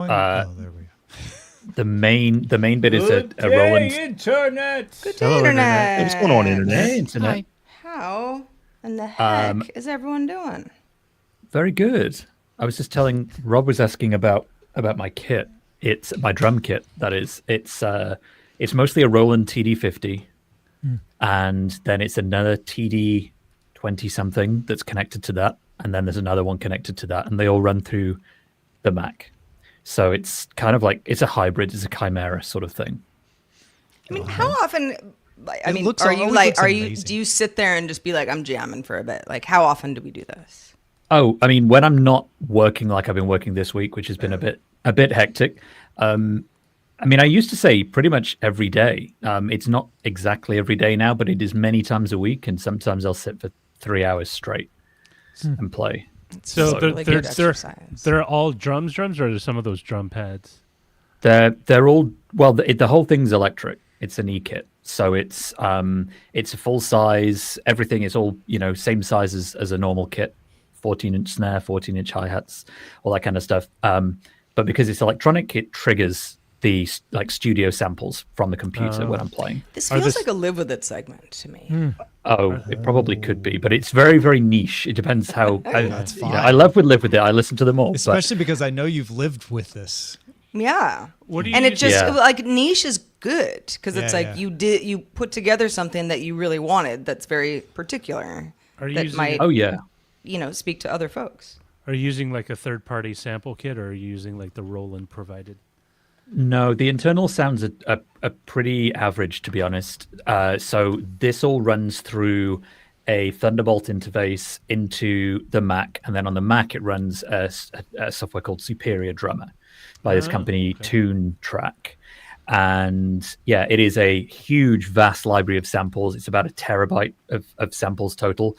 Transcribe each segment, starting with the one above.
There we go. The main bit is a Roland. Internet. Good day, Internet. What's going on, Internet? Hey, Internet. Hi. How in the heck is everyone doing? Very good. I was just telling Rob was asking about my kit. It's my drum kit. That is. It's mostly a Roland TD50, and then it's another TD 20 something that's connected to that, and then there's another one connected to that, and they all run through the Mac. So it's kind of like it's a hybrid, it's a chimera sort of thing. I mean, how often? I mean, do you sit there and just be like, I'm jamming for a bit? Like, how often do we do this? Oh, I mean, when I'm not working like I've been working this week, which has been a bit hectic. I mean, I used to say pretty much every day. It's not exactly every day now, but it is many times a week, and sometimes I'll sit for 3 hours straight and play. So really good exercise. they're all drums, or are there some of those drum pads? They're all the whole thing's electric. It's an e-kit, so it's a full size. Everything is all same size as a normal kit. 14-inch snare, 14-inch hi-hats, all that kind of stuff. But because it's electronic, it triggers the studio samples from the computer when I'm playing. This feels like a live with it segment to me. Oh, it probably could be, but it's very, very niche. It depends how. That's fine. I live with it. I listen to them all, especially because I know you've lived with this. Yeah. What do you? And it just like niche is good because it's like yeah. you put together something that you really wanted that's very particular. Are you that using? might speak to other folks. Are you using like a third-party sample kit, or are you using like the Roland provided? No, the internal sounds are pretty average, to be honest. So this all runs through a Thunderbolt interface into the Mac, and then on the Mac it runs a software called Superior Drummer by this company, Tune Track. And yeah, it is a huge, vast library of samples. It's about 1 terabyte of samples total.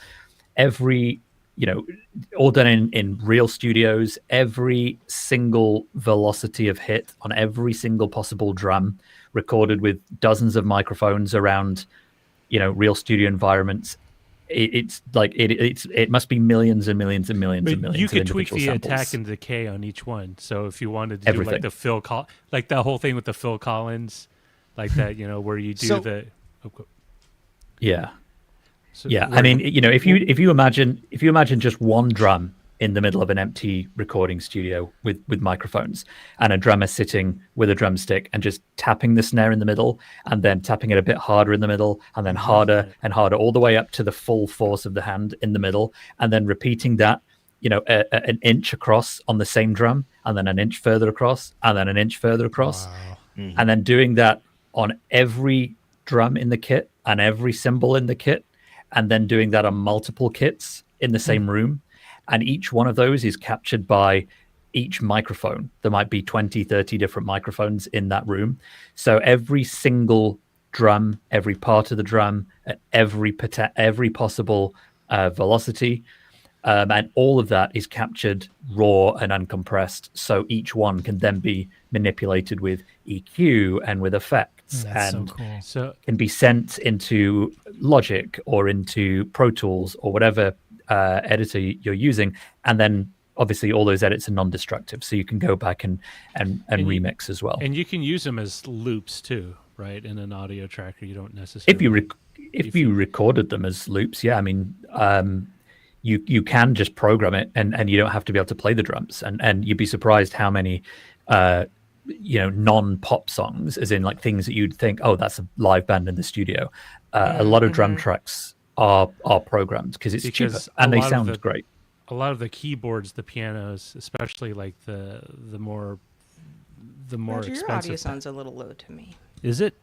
All done in real studios, every single velocity of hit on every single possible drum, recorded with dozens of microphones around, real studio environments. It must be millions and millions and millions and millions. You could tweak the samples. attack and decay on each one. So if you wanted to do like like the whole thing with the Phil Collins, like that, where you do Yeah. So yeah, I mean, if you imagine just one drum in the middle of an empty recording studio with microphones, and a drummer sitting with a drumstick and just tapping the snare in the middle, and then tapping it a bit harder in the middle, and then harder and harder, all the way up to the full force of the hand in the middle, and then repeating that, an inch across on the same drum, and then an inch further across, and then an inch further across, and then doing that on every drum in the kit and every cymbal in the kit, and then doing that on multiple kits in the same room. And each one of those is captured by each microphone. There might be 20, 30 different microphones in that room. So every single drum, every part of the drum, at every possible velocity, and all of that is captured raw and uncompressed. So each one can then be manipulated with EQ and with effects. That's and so cool. So can be sent into Logic or into Pro Tools or whatever editor you're using, and then obviously all those edits are non-destructive, so you can go back and remix as well. And you can use them as loops too, right? In an audio tracker, you don't necessarily. If you recorded them as loops, yeah, I mean, you can just program it, and you don't have to be able to play the drums, and you'd be surprised how many non-pop songs, as in like things that you'd think, oh, that's a live band in the studio. A lot of drum tracks are programmed because it's cheaper and they sound great. A lot of the keyboards, the pianos, especially like the more Roger, expensive. Your audio sounds a little low to me. Is it?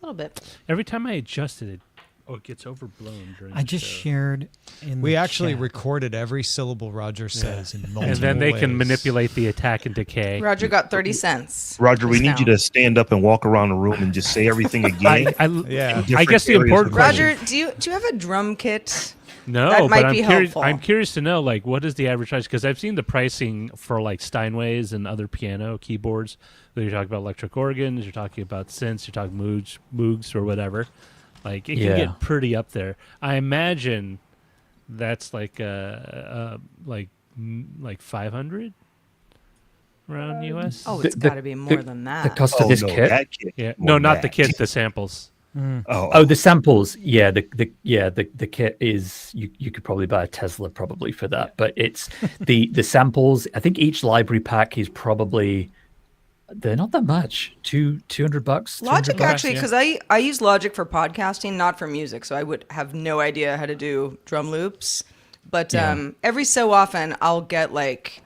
A little bit. Every time I adjust it, it gets overblown during I just shared in We the actually chat. recorded every syllable Roger says in multiple and then they can ways. manipulate the attack and decay. Roger got 30 cents. Roger, we need you to stand up and walk around the room and just say everything again. I guess the important Roger, do you have a drum kit? No, that might but be helpful. helpful. I'm curious to know, like, what is the average price? Because I've seen the pricing for like Steinways and other piano keyboards. Whether you're talking about electric organs, you're talking about synths, you're talking Moogs or whatever. Like, it can get pretty up there. I imagine that's like like 500. around US? Oh, it's got to be more than that. The cost of this kit. That kit. Yeah. More No, not than the that. kit, the samples. Oh, the samples. Yeah, the kit is you could probably buy a Tesla probably for that, but it's the samples. I think each library pack is probably they're not that much. $200. Logic $200, actually, yeah. because I use Logic for podcasting, not for music, so I would have no idea how to do drum loops. But every so often I'll get like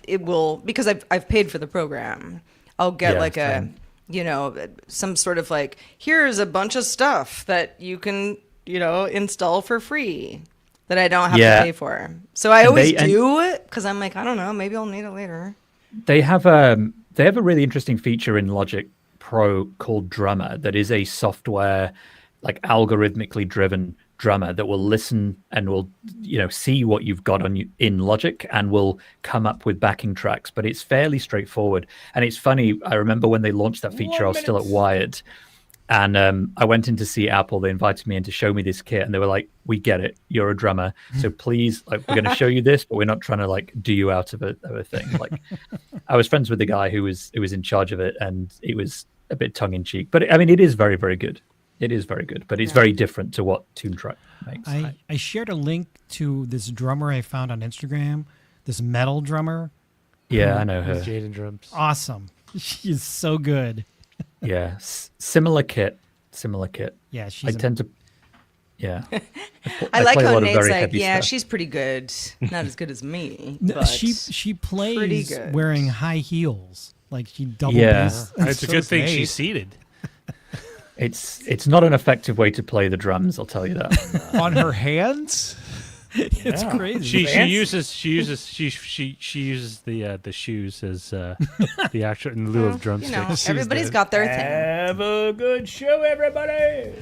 it will because I've paid for the program. I'll get like same. some sort of like, here's a bunch of stuff that you can, install for free that I don't have to pay for. So I always do it because I'm like, I don't know, maybe I'll need it later. They have a really interesting feature in Logic Pro called Drummer that is a software, like algorithmically driven drummer that will listen and will see what you've got in Logic and will come up with backing tracks. But it's fairly straightforward. And it's funny, I remember when they launched that feature, I was still at Wired, and I went in to see Apple. They invited me in to show me this kit, and they were like, "We get it, you're a drummer, so please, like, we're going to show you this, but we're not trying to like do you out of a thing." Like, I was friends with the guy who was in charge of it, and it was a bit tongue in cheek. But I mean, it is very, very good. It is very good, but it's very different to what Toontrack makes. I shared a link to this drummer I found on Instagram, this metal drummer. Yeah, I know her. Jaden drums. Awesome. She is so good. Yeah, similar kit. Yeah, I tend to. Yeah, I like play a how lot of Nate's very like, heavy yeah, stuff. she's pretty good. Not as good as me, No, but she pretty plays good. wearing high heels, like she double Yeah. bass. It's a So good is thing Nate. she's seated. It's not an effective way to play the drums. I'll tell you that. On her hands? It's crazy. She uses the shoes as the actual in lieu of drumsticks. everybody's got their thing. Have a good show, everybody.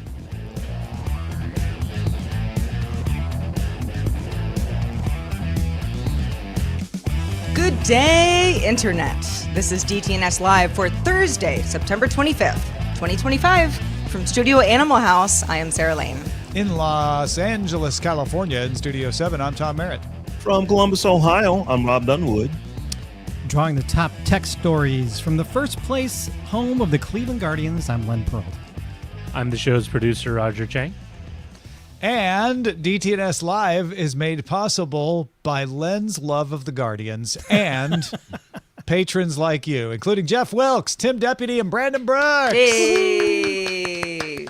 Good day, Internet. This is DTNS Live for Thursday, September 25th, 2025. From Studio Animal House, I am Sarah Lane. In Los Angeles, California, in Studio 7, I'm Tom Merritt. From Columbus, Ohio, I'm Robb Dunewood. Drawing the top tech stories from the first place home of the Cleveland Guardians, I'm Len Peralta. I'm the show's producer, Roger Chang. And DTNS Live is made possible by Len's love of the Guardians and patrons like you, including Jeff Wilkes, Tim Deputy, and Brandon Brooks. Hey!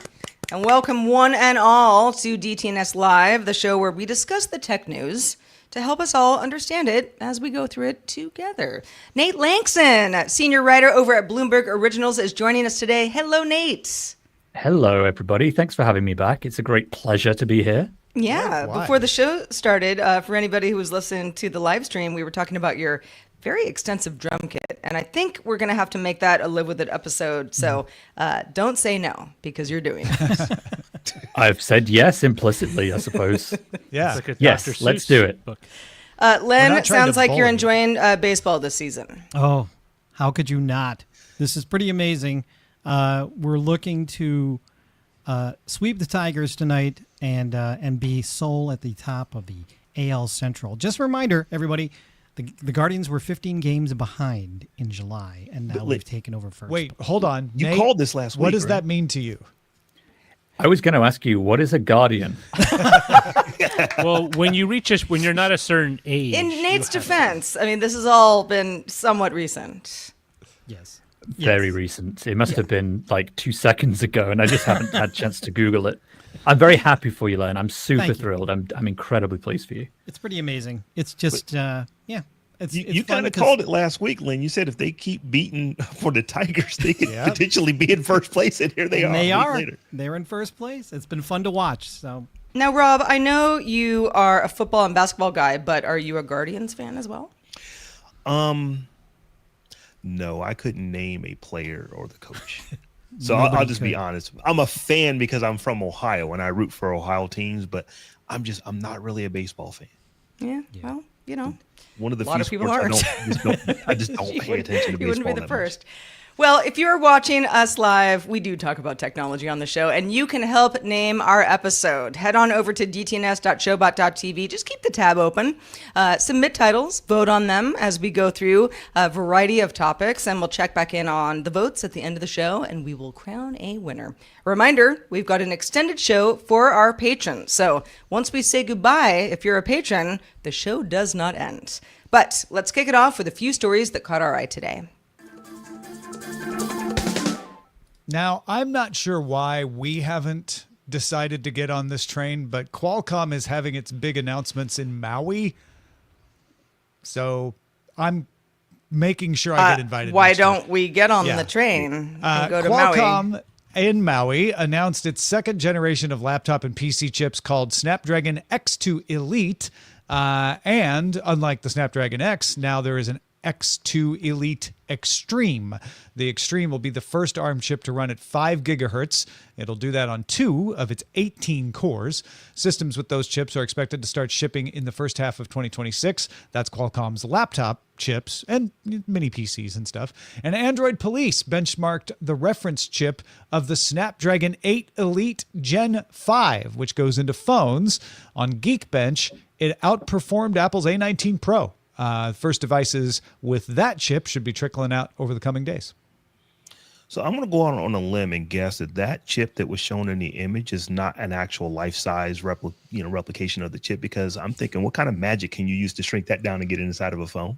And welcome one and all to DTNS Live, the show where we discuss the tech news to help us all understand it as we go through it together. Nate Lanxon, senior writer over at Bloomberg Originals, is joining us today. Hello, Nate. Hello, everybody. Thanks for having me back. It's a great pleasure to be here. Yeah, Likewise. before the show started, for anybody who was listening to the live stream, we were talking about your very extensive drum kit. And I think we're going to have to make that a Live With It episode. So don't say no, because you're doing it. I've said yes implicitly, I suppose. Yeah. Like a Yes, Dr. let's Seuss do it. book. Len, not trying sounds to like you're bully. enjoying baseball this season. Oh, how could you not? This is pretty amazing. We're looking to sweep the Tigers tonight and be sole at the top of the AL Central. Just a reminder, everybody, the Guardians were 15 games behind in July, and now we've taken over first. Wait, hold on. You Nate, called this last week. What does right? that mean to you? I was going to ask you, what is a guardian? Well, when you're not a certain age. In Nate's defense, I mean, this has all been somewhat recent. Yes. Very recent. It must have been like 2 seconds ago, and I just haven't had a chance to Google it. I'm very happy for you, Len. I'm super Thank you. thrilled. I'm incredibly pleased for you. It's pretty amazing. It's just, It's You fun kind of because- called it last week, Len. You said if they keep beating for the Tigers, they could Yep. potentially be in first place, and here they And are. they a week are. later. They're in first place. It's been fun to watch. So Now, Rob, I know you are a football and basketball guy, but are you a Guardians fan as well? No, I couldn't name a player or the coach. So I'll just be honest. I'm a fan because I'm from Ohio and I root for Ohio teams, but I'm not really a baseball fan. Yeah. Well, you know, One of the a lot few of people sports aren't. I just don't pay attention to baseball. You wouldn't be the that much. first. Well, if you're watching us live, we do talk about technology on the show, and you can help name our episode. Head on over to dtns.showbot.tv. Just keep the tab open. Submit titles, vote on them as we go through a variety of topics, and we'll check back in on the votes at the end of the show, and we will crown a winner. Reminder, we've got an extended show for our patrons. So once we say goodbye, if you're a patron, the show does not end. But let's kick it off with a few stories that caught our eye today. Now, I'm not sure why we haven't decided to get on this train, but Qualcomm is having its big announcements in Maui. So I'm making sure I get invited. Why next year. don't we get on the train and go to Qualcomm Maui? in Maui announced its second generation of laptop and PC chips called Snapdragon X2 Elite. And unlike the Snapdragon X, now there is an X2 Elite Extreme. The Extreme will be the first ARM chip to run at 5 gigahertz. It'll do that on 2 of its 18 cores. Systems with those chips are expected to start shipping in the first half of 2026. That's Qualcomm's laptop chips and mini PCs and stuff. And Android Police benchmarked the reference chip of the Snapdragon 8 Elite Gen 5, which goes into phones. On Geekbench, it outperformed Apple's A19 Pro. First devices with that chip should be trickling out over the coming days. So I'm going to go out on a limb and guess that that chip that was shown in the image is not an actual life-size replication of the chip, because I'm thinking, what kind of magic can you use to shrink that down and get it inside of a phone?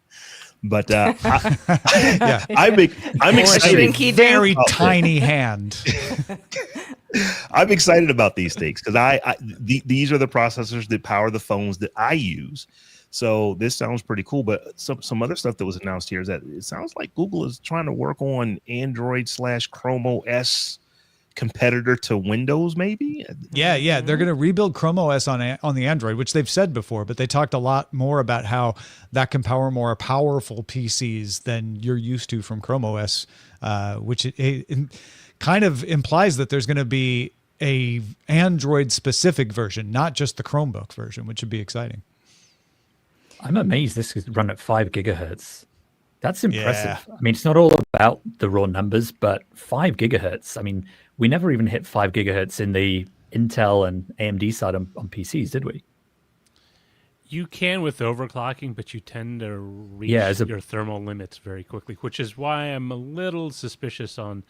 But I'm excited. Very tiny hand. I'm excited about these things because these are the processors that power the phones that I use. So this sounds pretty cool, but some other stuff that was announced here is that it sounds like Google is trying to work on Android/Chrome OS competitor to Windows, maybe. Yeah. They're going to rebuild Chrome OS on the Android, which they've said before, but they talked a lot more about how that can power more powerful PCs than you're used to from Chrome OS, which it kind of implies that there's going to be a Android-specific version, not just the Chromebook version, which would be exciting. I'm amazed this could run at 5 gigahertz. That's impressive. Yeah. I mean, it's not all about the raw numbers, but 5 gigahertz. I mean, we never even hit 5 gigahertz in the Intel and AMD side on PCs, did we? You can with overclocking, but you tend to reach your thermal limits very quickly, which is why I'm a little suspicious on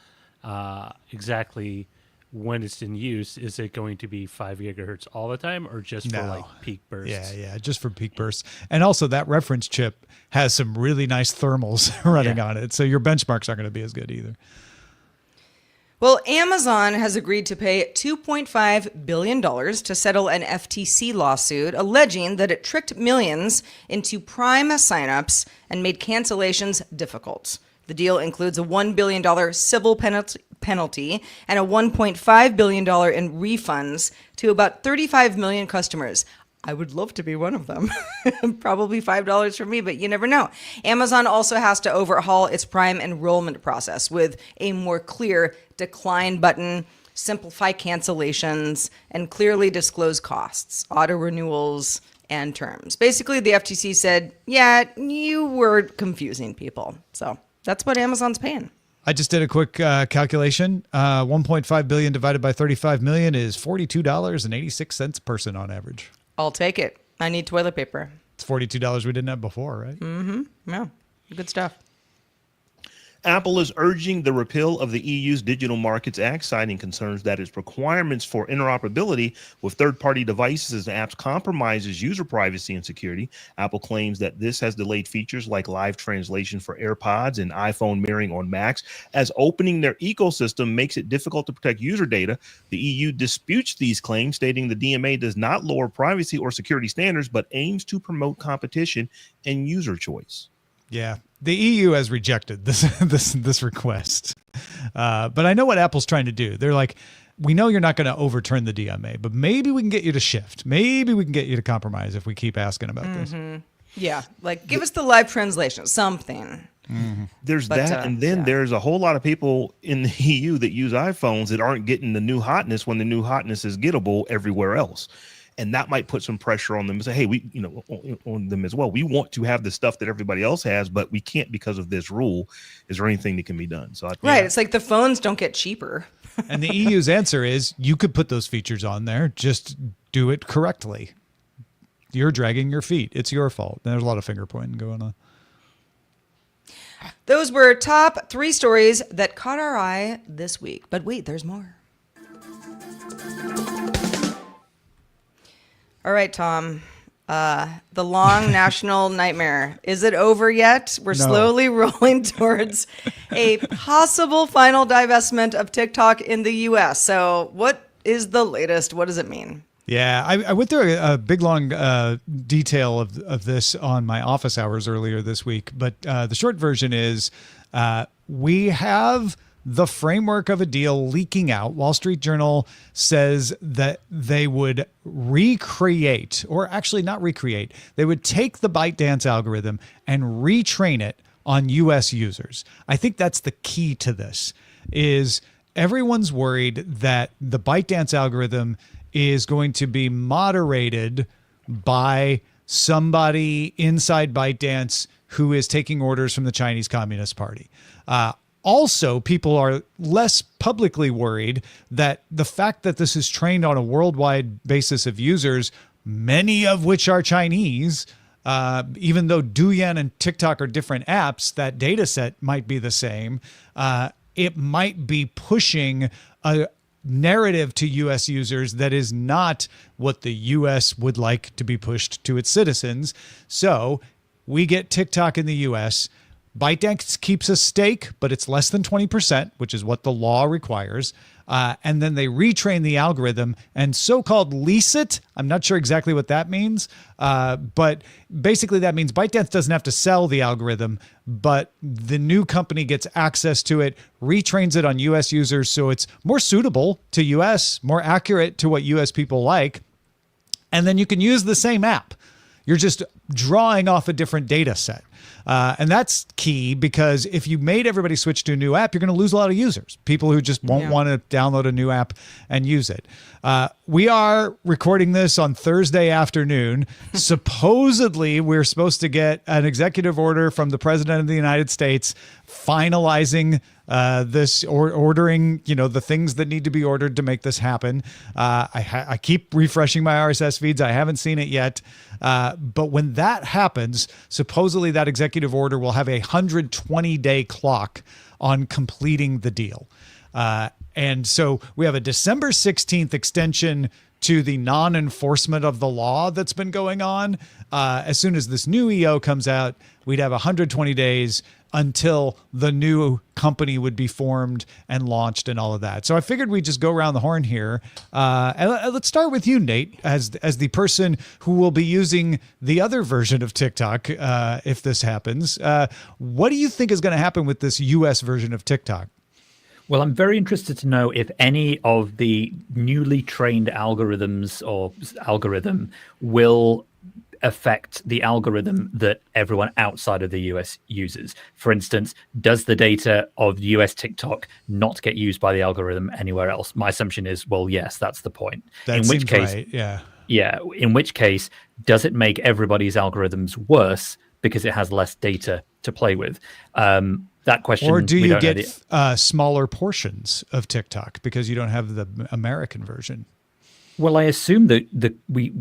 exactly when it's in use. Is it going to be 5 gigahertz all the time, or just for like peak bursts? Yeah, just for peak bursts. And also that reference chip has some really nice thermals running on it, so your benchmarks aren't going to be as good either. Well, Amazon has agreed to pay $2.5 billion to settle an FTC lawsuit alleging that it tricked millions into Prime signups and made cancellations difficult. The deal includes a $1 billion civil penalty and a $1.5 billion in refunds to about 35 million customers. I would love to be one of them. Probably $5 for me, but you never know. Amazon also has to overhaul its Prime enrollment process with a more clear decline button, simplify cancellations, and clearly disclose costs, auto renewals, and terms. Basically, the FTC said, yeah, you were confusing people. So that's what Amazon's paying. I just did a quick calculation. 1.5 billion divided by 35 million is $42.86 person on average. I'll take it. I need toilet paper. It's $42 we didn't have before, right? Mm-hmm. Yeah, good stuff. Apple is urging the repeal of the EU's Digital Markets Act, citing concerns that its requirements for interoperability with third-party devices and apps compromises user privacy and security. Apple claims that this has delayed features like live translation for AirPods and iPhone mirroring on Macs, as opening their ecosystem makes it difficult to protect user data. The EU disputes these claims, stating the DMA does not lower privacy or security standards, but aims to promote competition and user choice. Yeah, the EU has rejected this request. But I know what Apple's trying to do. They're like, we know you're not going to overturn the DMA, but maybe we can get you to shift. Maybe we can get you to compromise if we keep asking about this. Yeah, like give us the live translation, something. Mm-hmm. There's that, and then there's a whole lot of people in the EU that use iPhones that aren't getting the new hotness when the new hotness is gettable everywhere else. and that might put some pressure on them and say, hey, we, on them as well. We want to have the stuff that everybody else has, but we can't because of this rule. Is there anything that can be done? So right. It's like the phones don't get cheaper. And the EU's answer is you could put those features on there. Just do it correctly. You're dragging your feet. It's your fault. There's a lot of finger pointing going on. Those were top 3 stories that caught our eye this week. But wait, there's more. All right, Tom. The long national nightmare. Is it over yet? We're slowly rolling towards a possible final divestment of TikTok in the U.S. So what is the latest? What does it mean? Yeah, I went through a big, long detail of this on my office hours earlier this week. But the short version is we have the framework of a deal leaking out. Wall Street Journal says that they would recreate, or actually not recreate, they would take the ByteDance algorithm and retrain it on US users. I think that's the key to this, is everyone's worried that the ByteDance algorithm is going to be moderated by somebody inside ByteDance who is taking orders from the Chinese Communist Party. Also, people are less publicly worried that the fact that this is trained on a worldwide basis of users, many of which are Chinese, even though Douyin and TikTok are different apps, that data set might be the same. It might be pushing a narrative to U.S. users that is not what the U.S. would like to be pushed to its citizens. So we get TikTok in the U.S., ByteDance keeps a stake, but it's less than 20%, which is what the law requires. And then they retrain the algorithm and so-called lease it. I'm not sure exactly what that means, but basically that means ByteDance doesn't have to sell the algorithm, but the new company gets access to it, retrains it on U.S. users, so it's more suitable to U.S., more accurate to what U.S. people like, and then you can use the same app. You're just drawing off a different data set. And that's key, because if you made everybody switch to a new app, you're going to lose a lot of users, people who just won't want to download a new app and use it. We are recording this on Thursday afternoon. Supposedly, we're supposed to get an executive order from the President of the United States finalizing this, or ordering, the things that need to be ordered to make this happen. I keep refreshing my RSS feeds. I haven't seen it yet. But when that happens, supposedly that executive order will have a 120-day clock on completing the deal. And so we have a December 16th extension to the non-enforcement of the law that's been going on. As soon as this new EO comes out, we'd have 120 days until the new company would be formed and launched and all of that. So I figured we'd just go around the horn here. And let's start with you, Nate, as the person who will be using the other version of TikTok if this happens. What do you think is going to happen with this US version of TikTok? Well, I'm very interested to know if any of the newly trained algorithms or algorithm will affect the algorithm that everyone outside of the US uses. For instance, does the data of US TikTok not get used by the algorithm anywhere else? My assumption is, well, yes, that's the point. That seems right, yeah. Yeah, in which case, does it make everybody's algorithms worse because it has less data to play with? That question. Or do you get smaller portions of TikTok because you don't have the American version? Well, I assume that we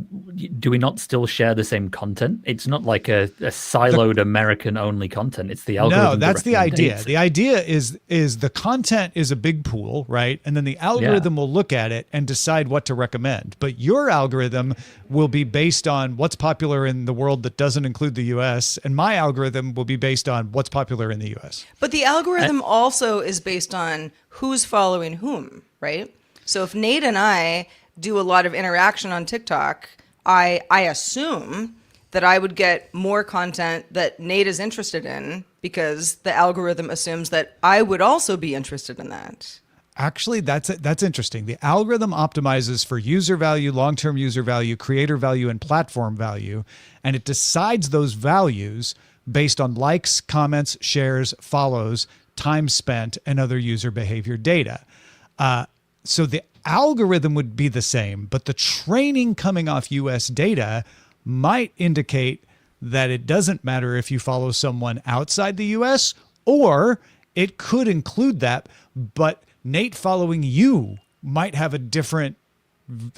not still share the same content? It's not like a siloed American-only content. It's the algorithm. No, that's the idea. The idea is the content is a big pool, right? And then the algorithm will look at it and decide what to recommend. But your algorithm will be based on what's popular in the world that doesn't include the U.S., and my algorithm will be based on what's popular in the U.S. But the algorithm also is based on who's following whom, right? So if Nate and I do a lot of interaction on TikTok, I assume that I would get more content that Nate is interested in because the algorithm assumes that I would also be interested in that. Actually, that's interesting. The algorithm optimizes for user value, long-term user value, creator value, and platform value, and it decides those values based on likes, comments, shares, follows, time spent, and other user behavior data. So the algorithm would be the same, but the training coming off US data might indicate that it doesn't matter if you follow someone outside the US, or it could include that, but Nate following you might have a different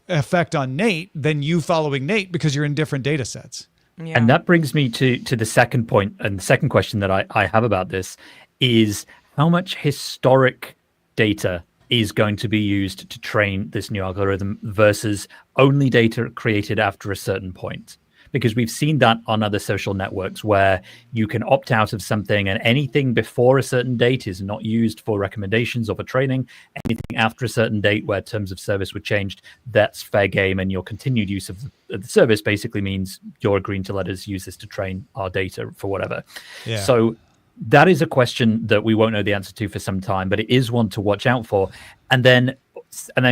effect on Nate than you following Nate because you're in different data sets. Yeah. And that brings me to the second point, and the second question that I have about this is how much historic data is going to be used to train this new algorithm versus only data created after a certain point. Because we've seen that on other social networks where you can opt out of something and anything before a certain date is not used for recommendations or for training. Anything after a certain date where terms of service were changed, that's fair game. And your continued use of the service basically means you're agreeing to let us use this to train our data for whatever. Yeah. So that is a question that we won't know the answer to for some time, but it is one to watch out for. And then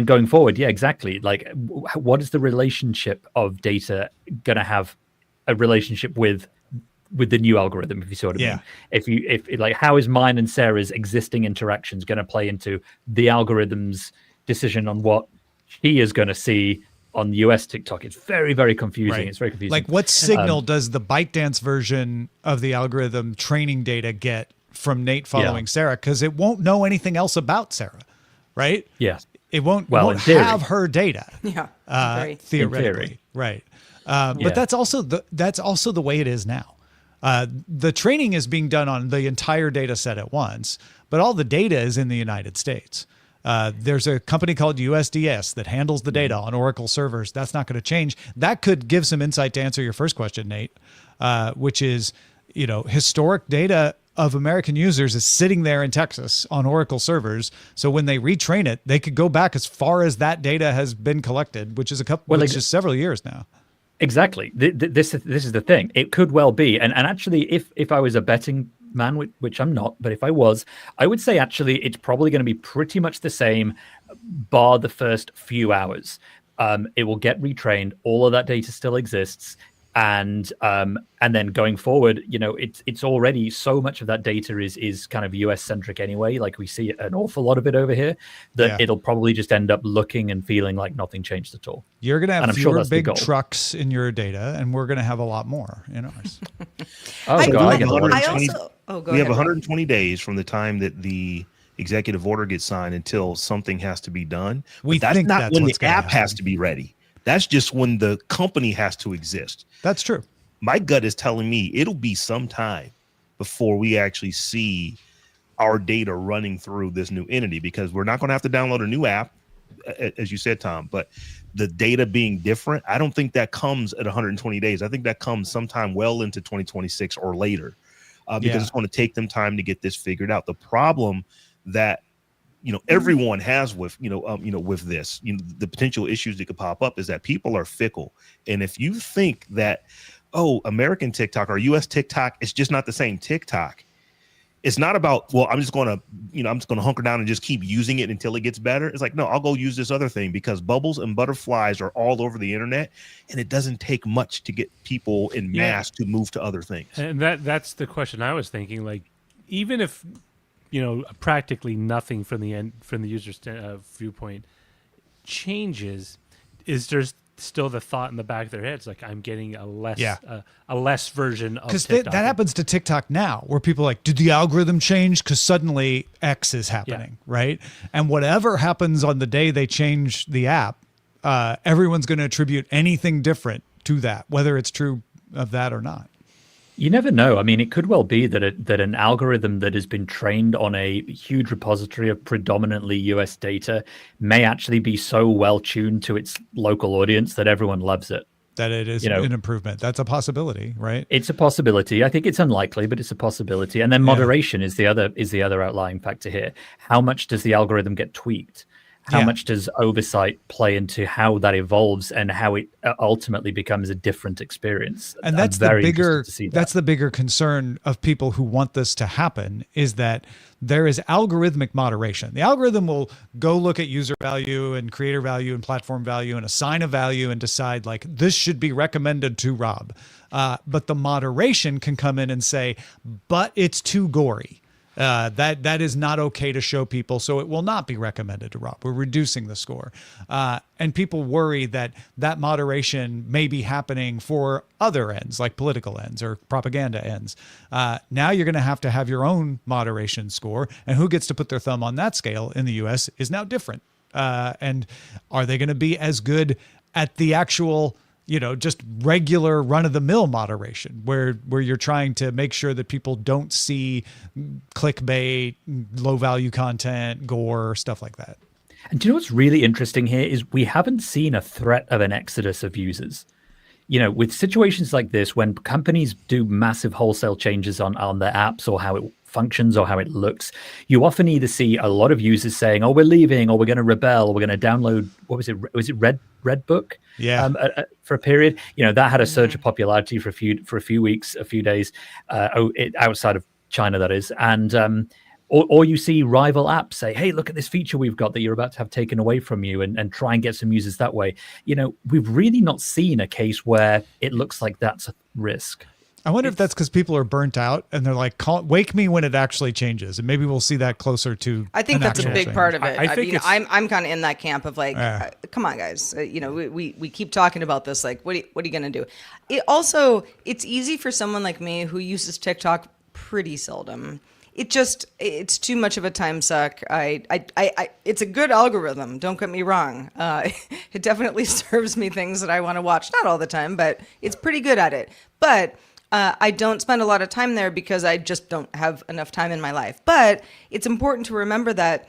going forward, yeah, exactly. Like, what is the relationship of data going to have a relationship with the new algorithm? If you see what I mean. If like, how is mine and Sarah's existing interactions going to play into the algorithm's decision on what she is going to see on the US TikTok? It's very, very confusing. Right. It's very confusing. Like, what signal does the ByteDance version of the algorithm training data get from Nate following Sarah? Because it won't know anything else about Sarah, right? Yeah. It won't, Well, won't in theory. have her data. Yeah. Very. Theoretically, right? But that's also the way it is now. The training is being done on the entire data set at once, but all the data is in the United States. There's a company called USDS that handles the data on Oracle servers. That's not going to change. That could give some insight to answer your first question, Nate, which is, historic data of American users is sitting there in Texas on Oracle servers. So when they retrain it, they could go back as far as that data has been collected, which is just several years now. Exactly. This is the thing. It could well be. And actually, if I was a betting man, which I'm not, but if I was, I would say actually it's probably going to be pretty much the same, bar the first few hours. It will get retrained. All of that data still exists. And then going forward, it's already so much of that data is kind of US centric anyway. Like, we see an awful lot of it over here that it'll probably just end up looking and feeling like nothing changed at all. You're going to have fewer sure big trucks in your data, and we're going to have a lot more in ours. Oh, God. We have 120 days from the time that the executive order gets signed until something has to be done. That's not when the app has to be ready. That's just when the company has to exist. That's true. My gut is telling me it'll be some time before we actually see our data running through this new entity, because we're not going to have to download a new app, as you said, Tom, but the data being different, I don't think that comes at 120 days. I think that comes sometime well into 2026 or later, because it's going to take them time to get this figured out. The problem that everyone has with with this, the potential issues that could pop up is that people are fickle. And if you think that, American TikTok or US TikTok is just not the same TikTok, it's not about, I'm just going to hunker down and just keep using it until it gets better. It's like, no, I'll go use this other thing, because bubbles and butterflies are all over the internet, and it doesn't take much to get people in mass to move to other things. And that's the question I was thinking. Like, even if practically nothing from the user's viewpoint changes, is there still the thought in the back of their heads, like, I'm getting a less version of TikTok? Because that happens to TikTok now, where people are like, did the algorithm change? Because suddenly X is happening, right? And whatever happens on the day they change the app, everyone's going to attribute anything different to that, whether it's true of that or not. You never know. I mean, it could well be that an algorithm that has been trained on a huge repository of predominantly US data may actually be so well tuned to its local audience that everyone loves it. That it is an improvement. That's a possibility, right? It's a possibility. I think it's unlikely, but it's a possibility. And then moderation is the other outlying factor here. How much does the algorithm get tweaked? How much does oversight play into how that evolves and how it ultimately becomes a different experience? And that's the bigger concern of people who want this to happen, is that there is algorithmic moderation. The algorithm will go look at user value and creator value and platform value and assign a value and decide, like, this should be recommended to Robb. But the moderation can come in and say, but it's too gory. That is not okay to show people, so it will not be recommended to Rob. We're reducing the score. And people worry that moderation may be happening for other ends, like political ends or propaganda ends. Now you're going to have your own moderation score, and who gets to put their thumb on that scale in the U.S. is now different. And are they going to be as good at the actual, just regular run-of-the-mill moderation where you're trying to make sure that people don't see clickbait, low-value content, gore, stuff like that? And do you know what's really interesting here is we haven't seen a threat of an exodus of users. With situations like this, when companies do massive wholesale changes on their apps or how it functions or how it looks, you often either see a lot of users saying, "Oh, we're leaving," or "We're going to rebel," or "We're going to download." What was it? Was it Redbook? Yeah. For a period, that had a surge of popularity for a few weeks, a few days, outside of China, that is, and. Or you see rival apps say, "Hey, look at this feature we've got that you're about to have taken away from you," and try and get some users that way. We've really not seen a case where it looks like that's a risk. I wonder if that's because people are burnt out and they're like, wake me when it actually changes. And maybe we'll see that closer to. I think that's a big part of it. I think I'm kind of in that camp of like, come on, guys. We keep talking about this. Like, what are you going to do? It's easy for someone like me who uses TikTok pretty seldom. It's too much of a time suck. It's a good algorithm. Don't get me wrong. It definitely serves me things that I want to watch. Not all the time, but it's pretty good at it. But I don't spend a lot of time there because I just don't have enough time in my life. But it's important to remember that,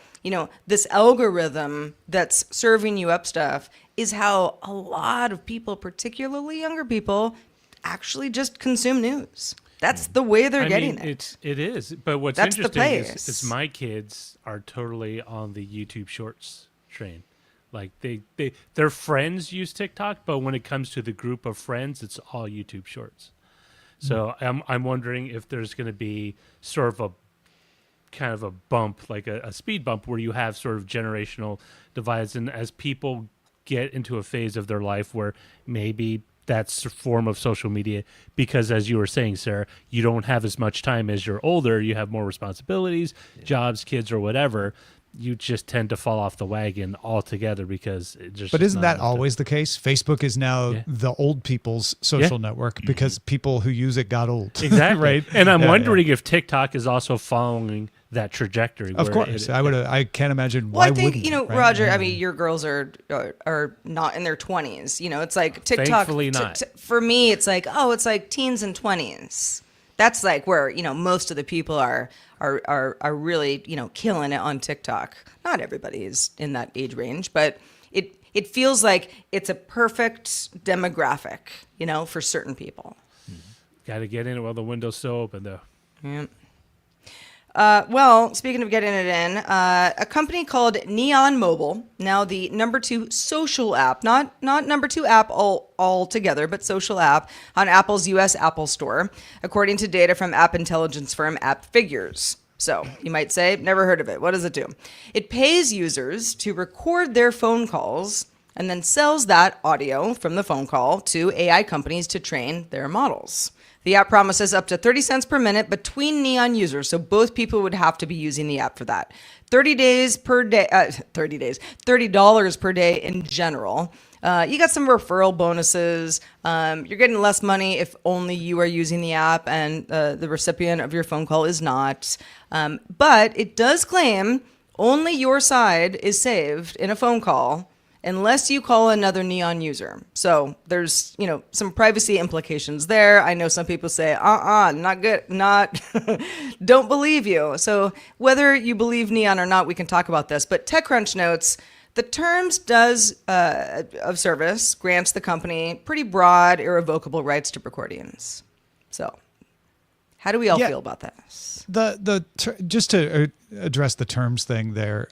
this algorithm that's serving you up stuff is how a lot of people, particularly younger people, actually just consume news. That's the way they're getting it. It is. But what's That's interesting the is my kids are totally on the YouTube Shorts train. Like their friends use TikTok, but when it comes to the group of friends, it's all YouTube Shorts. So I'm wondering if there's going to be sort of a kind of a bump, like a speed bump, where you have sort of generational divides, and as people get into a phase of their life where maybe that's a form of social media, because as you were saying, Sarah, you don't have as much time as you're older, you have more responsibilities, jobs, kids, or whatever. You just tend to fall off the wagon altogether because it just. But isn't that always the case? Facebook is now the old people's social network because people who use it got old. Exactly. Right. And I'm wondering if TikTok is also following that trajectory. Of course, I can't imagine why. Well, I think wouldn't, right? Roger. I mean, your girls are not in their 20s. It's like TikTok. Thankfully not. For me, it's like it's like teens and 20s. That's like where most of the people are really killing it on TikTok. Not everybody is in that age range, but it feels like it's a perfect demographic, for certain people. Got to get in it while the window's still open, though. Yeah. Well, speaking of getting it in, a company called Neon Mobile, now the number 2 social app, not number 2 app altogether, but social app on Apple's U.S. Apple Store, according to data from app intelligence firm App Figures. So you might say, never heard of it. What does it do? It pays users to record their phone calls and then sells that audio from the phone call to AI companies to train their models. The app promises up to 30 cents per minute between Neon users, so both people would have to be using the app for that. $30 per day in general. You got some referral bonuses. You're getting less money if only you are using the app and the recipient of your phone call is not. But it does claim only your side is saved in a phone call unless you call another Neon user. So there's, some privacy implications there. I know some people say, not good, don't believe you. So whether you believe Neon or not, we can talk about this. But TechCrunch notes, the terms of service grants the company pretty broad, irrevocable rights to Precordians. So how do we all feel about this? Just to address the terms thing there,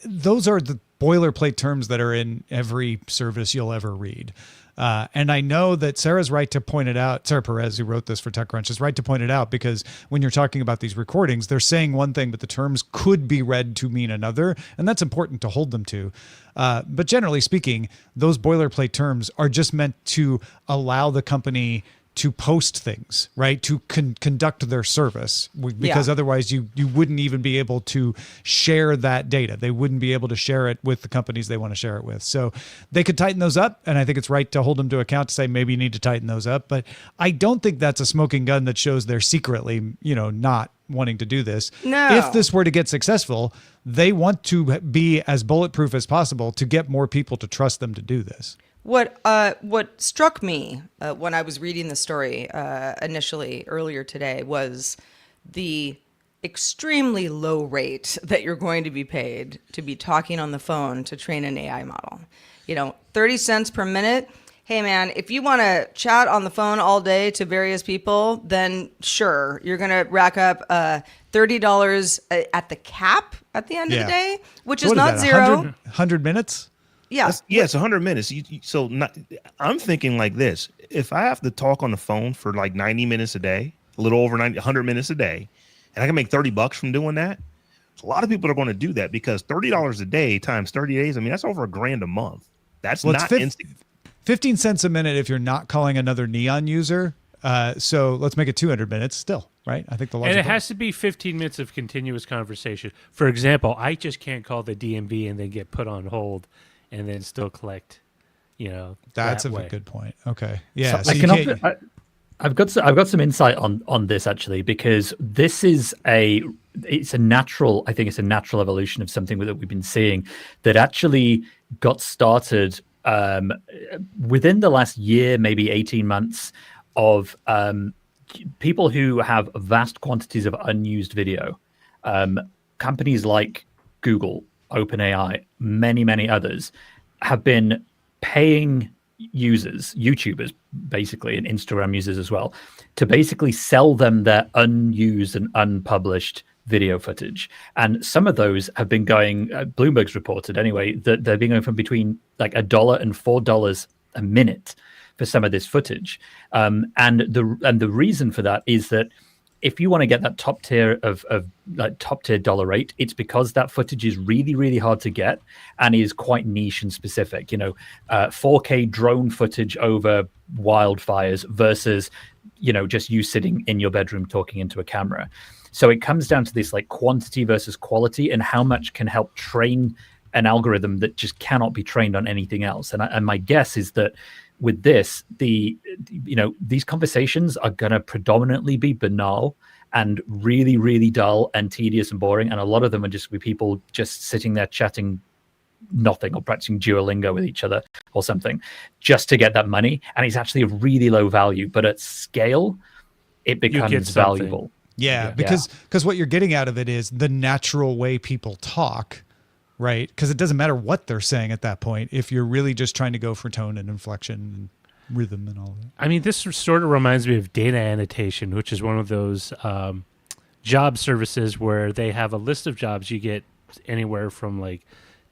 those are the boilerplate terms that are in every service you'll ever read. And I know that Sarah's right to point it out. Sarah Perez, who wrote this for TechCrunch, is right to point it out because when you're talking about these recordings, they're saying one thing, but the terms could be read to mean another. And that's important to hold them to. But generally speaking, those boilerplate terms are just meant to allow the company to post things, right? To conduct their service, because Yeah. otherwise you wouldn't even be able to share that data. They wouldn't be able to share it with the companies they want to share it with. So they could tighten those up, and I think it's right to hold them to account to say maybe you need to tighten those up. But I don't think that's a smoking gun that shows they're secretly, not wanting to do this. No. If this were to get successful, they want to be as bulletproof as possible to get more people to trust them to do this. What struck me when I was reading the story initially earlier today was the extremely low rate that you're going to be paid to be talking on the phone to train an AI model. 30 cents per minute. Hey man, if you want to chat on the phone all day to various people, then sure, you're going to rack up $30 at the cap at the end of the day, which So is what not that, zero. 100 minutes? Yeah. It's 100 minutes. I'm thinking like this. If I have to talk on the phone for like 90 minutes a day, a little over 100 minutes a day, and I can make $30 from doing that, a lot of people are going to do that because $30 a day times 30 days, that's over $1,000 a month. That's not instant. 15 cents a minute if you're not calling another Neon user. So let's make it 200 minutes still, right? I think the logic. And it has to be 15 minutes of continuous conversation. For example, I just can't call the DMV and then get put on hold and then still collect, That's that a way. good point. Okay. Yeah. So I've got some insight on this actually, because this is I think it's a natural evolution of something that we've been seeing that actually got started within the last year, maybe 18 months, of people who have vast quantities of unused video. Companies like Google, OpenAI, many others have been paying users, YouTubers basically, and Instagram users as well, to basically sell them their unused and unpublished video footage. And some of those have been going, Bloomberg's reported anyway, that they're being going from between like $1 and $4 a minute for some of this footage. And the reason for that is that if you want to get that top tier of top tier dollar rate, it's because that footage is really, really hard to get and is quite niche and specific. 4K drone footage over wildfires versus, just you sitting in your bedroom talking into a camera. So it comes down to this like quantity versus quality and how much can help train an algorithm that just cannot be trained on anything else. And my guess is that with this, these conversations are going to predominantly be banal and really, really dull and tedious and boring. And a lot of them are just with people just sitting there chatting nothing or practicing Duolingo with each other or something just to get that money. And it's actually of really low value, but at scale, it becomes valuable. Yeah, because what you're getting out of it is the natural way people talk, right? Because it doesn't matter what they're saying at that point if you're really just trying to go for tone and inflection and rhythm and all that. This sort of reminds me of data annotation, which is one of those job services where they have a list of jobs you get anywhere from like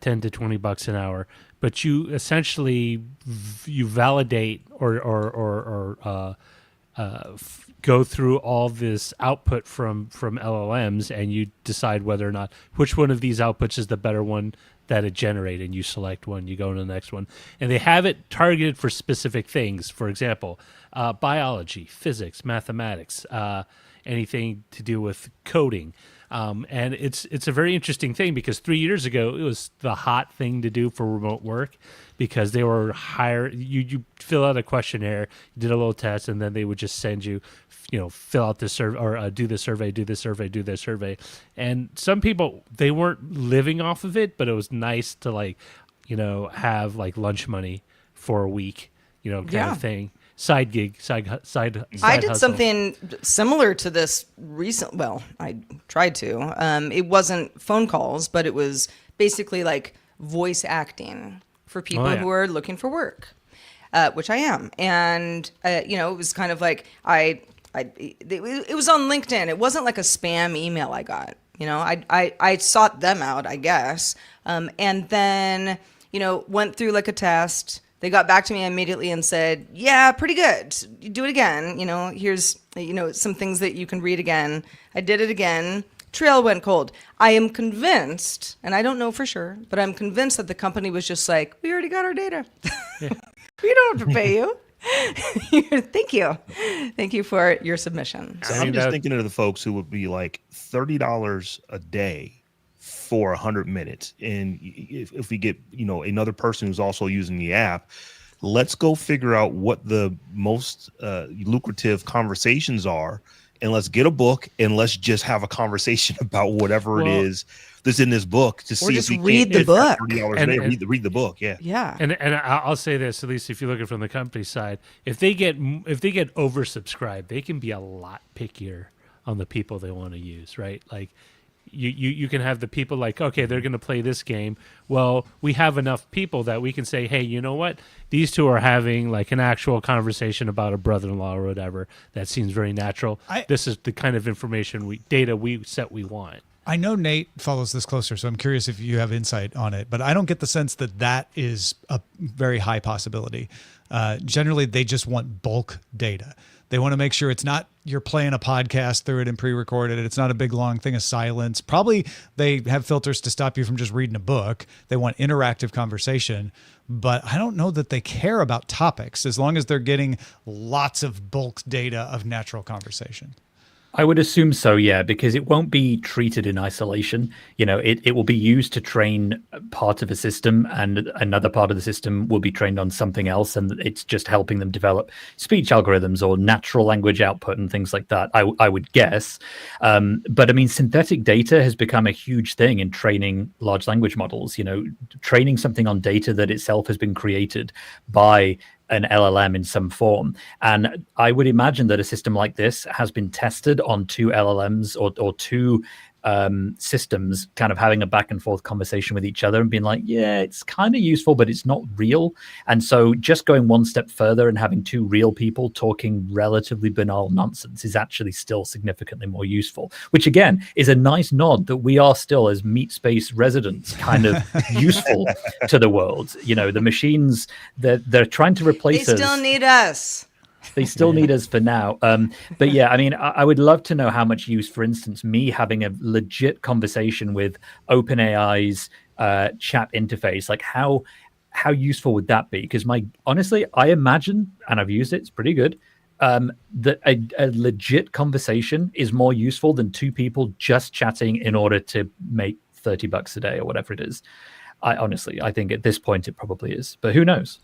$10 to $20 an hour, but you essentially you validate or go through all this output from LLMs, and you decide whether or not which one of these outputs is the better one that it generated, and you select one, you go to the next one. And they have it targeted for specific things. For example, biology, physics, mathematics, anything to do with coding. And it's a very interesting thing because 3 years ago, it was the hot thing to do for remote work because they were you fill out a questionnaire, you did a little test, and then they would just send you, fill out this survey or do this survey. And some people, they weren't living off of it, but it was nice to have like lunch money for a week, kind of thing. Side gig, side I did hustle. something similar to this Well, I tried to. It wasn't phone calls, but it was basically like voice acting for people who are looking for work, which I am. And it was kind of like it was on LinkedIn. It wasn't like a spam email I got. I sought them out, I guess, and then went through like a test. They got back to me immediately and said, yeah, pretty good. You do it again. Here's, some things that you can read again. I did it again. Trail went cold. I am convinced, and I don't know for sure, but I'm convinced that the company was just like, we already got our data. We don't have to pay you. Thank you. Thank you for your submission. So I I'm mean, just that- thinking of the folks who would be like $30 a day for 100 minutes. And if we get, another person who's also using the app, let's go figure out what the most lucrative conversations are. And let's get a book and let's just have a conversation about whatever it is that's in this book to see just if we read can't the book. $30 a And- day, and- read the book. Yeah. Yeah. And I'll say this, at least if you look at it from the company side, if they get oversubscribed, they can be a lot pickier on the people they want to use, right? Like you can have the people like, okay, they're going to play this game. Well, we have enough people that we can say, hey, you know what? These two are having like an actual conversation about a brother-in-law or whatever. That seems very natural. This is the kind of information data we want. I know Nate follows this closer, so I'm curious if you have insight on it, but I don't get the sense that is a very high possibility. Generally, they just want bulk data. They want to make sure it's not you're playing a podcast through it and pre-recorded it. It's not a big, long thing of silence. Probably they have filters to stop you from just reading a book. They want interactive conversation, but I don't know that they care about topics as long as they're getting lots of bulk data of natural conversation. I would assume so, yeah, because it won't be treated in isolation. It will be used to train part of a system, and another part of the system will be trained on something else, and it's just helping them develop speech algorithms or natural language output and things like that, I would guess. But I mean, synthetic data has become a huge thing in training large language models. Training something on data that itself has been created by an LLM in some form. And I would imagine that a system like this has been tested on two LLMs or two systems kind of having a back and forth conversation with each other and being like, yeah, it's kind of useful, but it's not real. And so just going one step further and having two real people talking relatively banal nonsense is actually still significantly more useful, which again is a nice nod that we are still, as meat space residents, kind of useful to the world. The machines, they're trying to replace us. They still need us. They still need us for now. But yeah, I mean, I would love to know how much use, for instance, me having a legit conversation with OpenAI's chat interface, like how useful would that be? Because honestly, I imagine, and I've used it, it's pretty good, that a legit conversation is more useful than two people just chatting in order to make $30 a day or whatever it is. I think at this point it probably is, but who knows?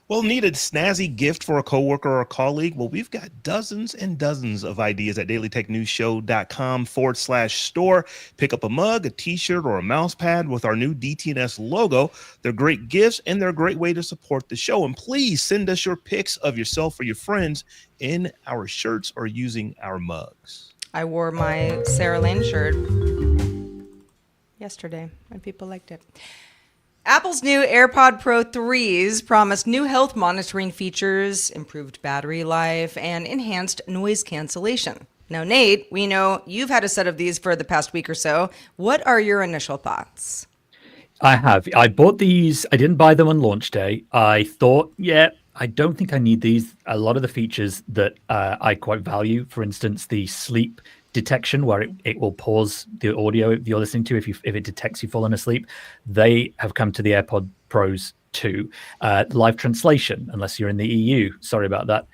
Well, need a snazzy gift for a coworker or a colleague? Well, we've got dozens and dozens of ideas at dailytechnewsshow.com/store. Pick up a mug, a t-shirt, or a mouse pad with our new DTNS logo. They're great gifts, and they're a great way to support the show. And please send us your pics of yourself or your friends in our shirts or using our mugs. I wore my Sarah Lane shirt yesterday, and people liked it. Apple's new AirPod Pro 3s promise new health monitoring features, improved battery life, and enhanced noise cancellation. Now, Nate, we know you've had a set of these for the past week or so. What are your initial thoughts? I have. I bought these. I didn't buy them on launch day. I thought, I don't think I need these. A lot of the features that I quite value, for instance, the sleep detection, where it will pause the audio you're listening to if it detects you falling asleep, they have come to the AirPod Pros too. Live translation, unless you're in the EU, sorry about that,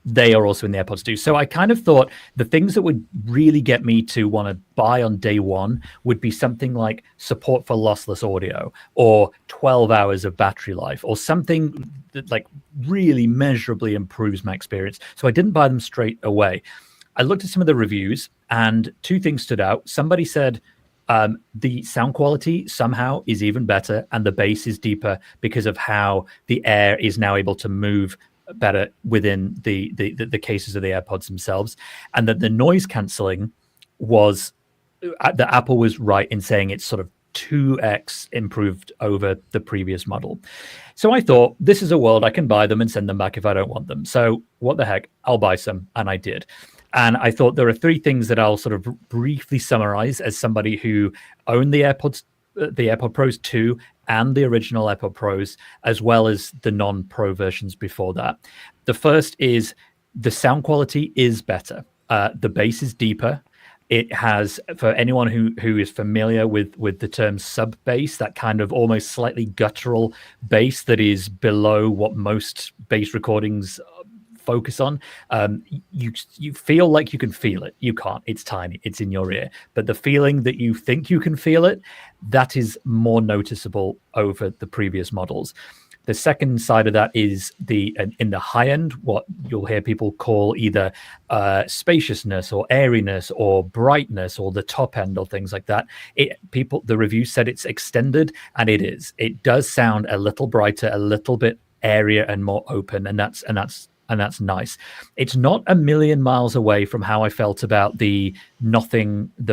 they are also in the AirPods too. So I kind of thought the things that would really get me to want to buy on day one would be something like support for lossless audio or 12 hours of battery life or something that like really measurably improves my experience. So I didn't buy them straight away. I looked at some of the reviews and two things stood out. Somebody said the sound quality somehow is even better and the bass is deeper because of how the air is now able to move better within the cases of the AirPods themselves. And that the noise cancelling was, that Apple was right in saying it's sort of 2x improved over the previous model. So I thought, this is a world I can buy them and send them back if I don't want them. So what the heck, I'll buy some. And I did. And I thought there are three things that I'll sort of briefly summarize as somebody who owned the AirPod Pros 2 and the original AirPod Pros, as well as the non-Pro versions before that. The first is the sound quality is better. The bass is deeper. It has, for anyone who is familiar with the term sub bass, that kind of almost slightly guttural bass that is below what most bass recordings focus on. You feel like you can feel it. You can't. It's tiny. It's in your ear. But the feeling that you think you can feel it, that is more noticeable over the previous models. The second side of that is in the high end, what you'll hear people call either spaciousness or airiness or brightness, or the top end or things like that. The review said it's extended, and it is. It does sound a little brighter, a little bit airier and more open, and that's nice. It's not a million miles away from how I felt about the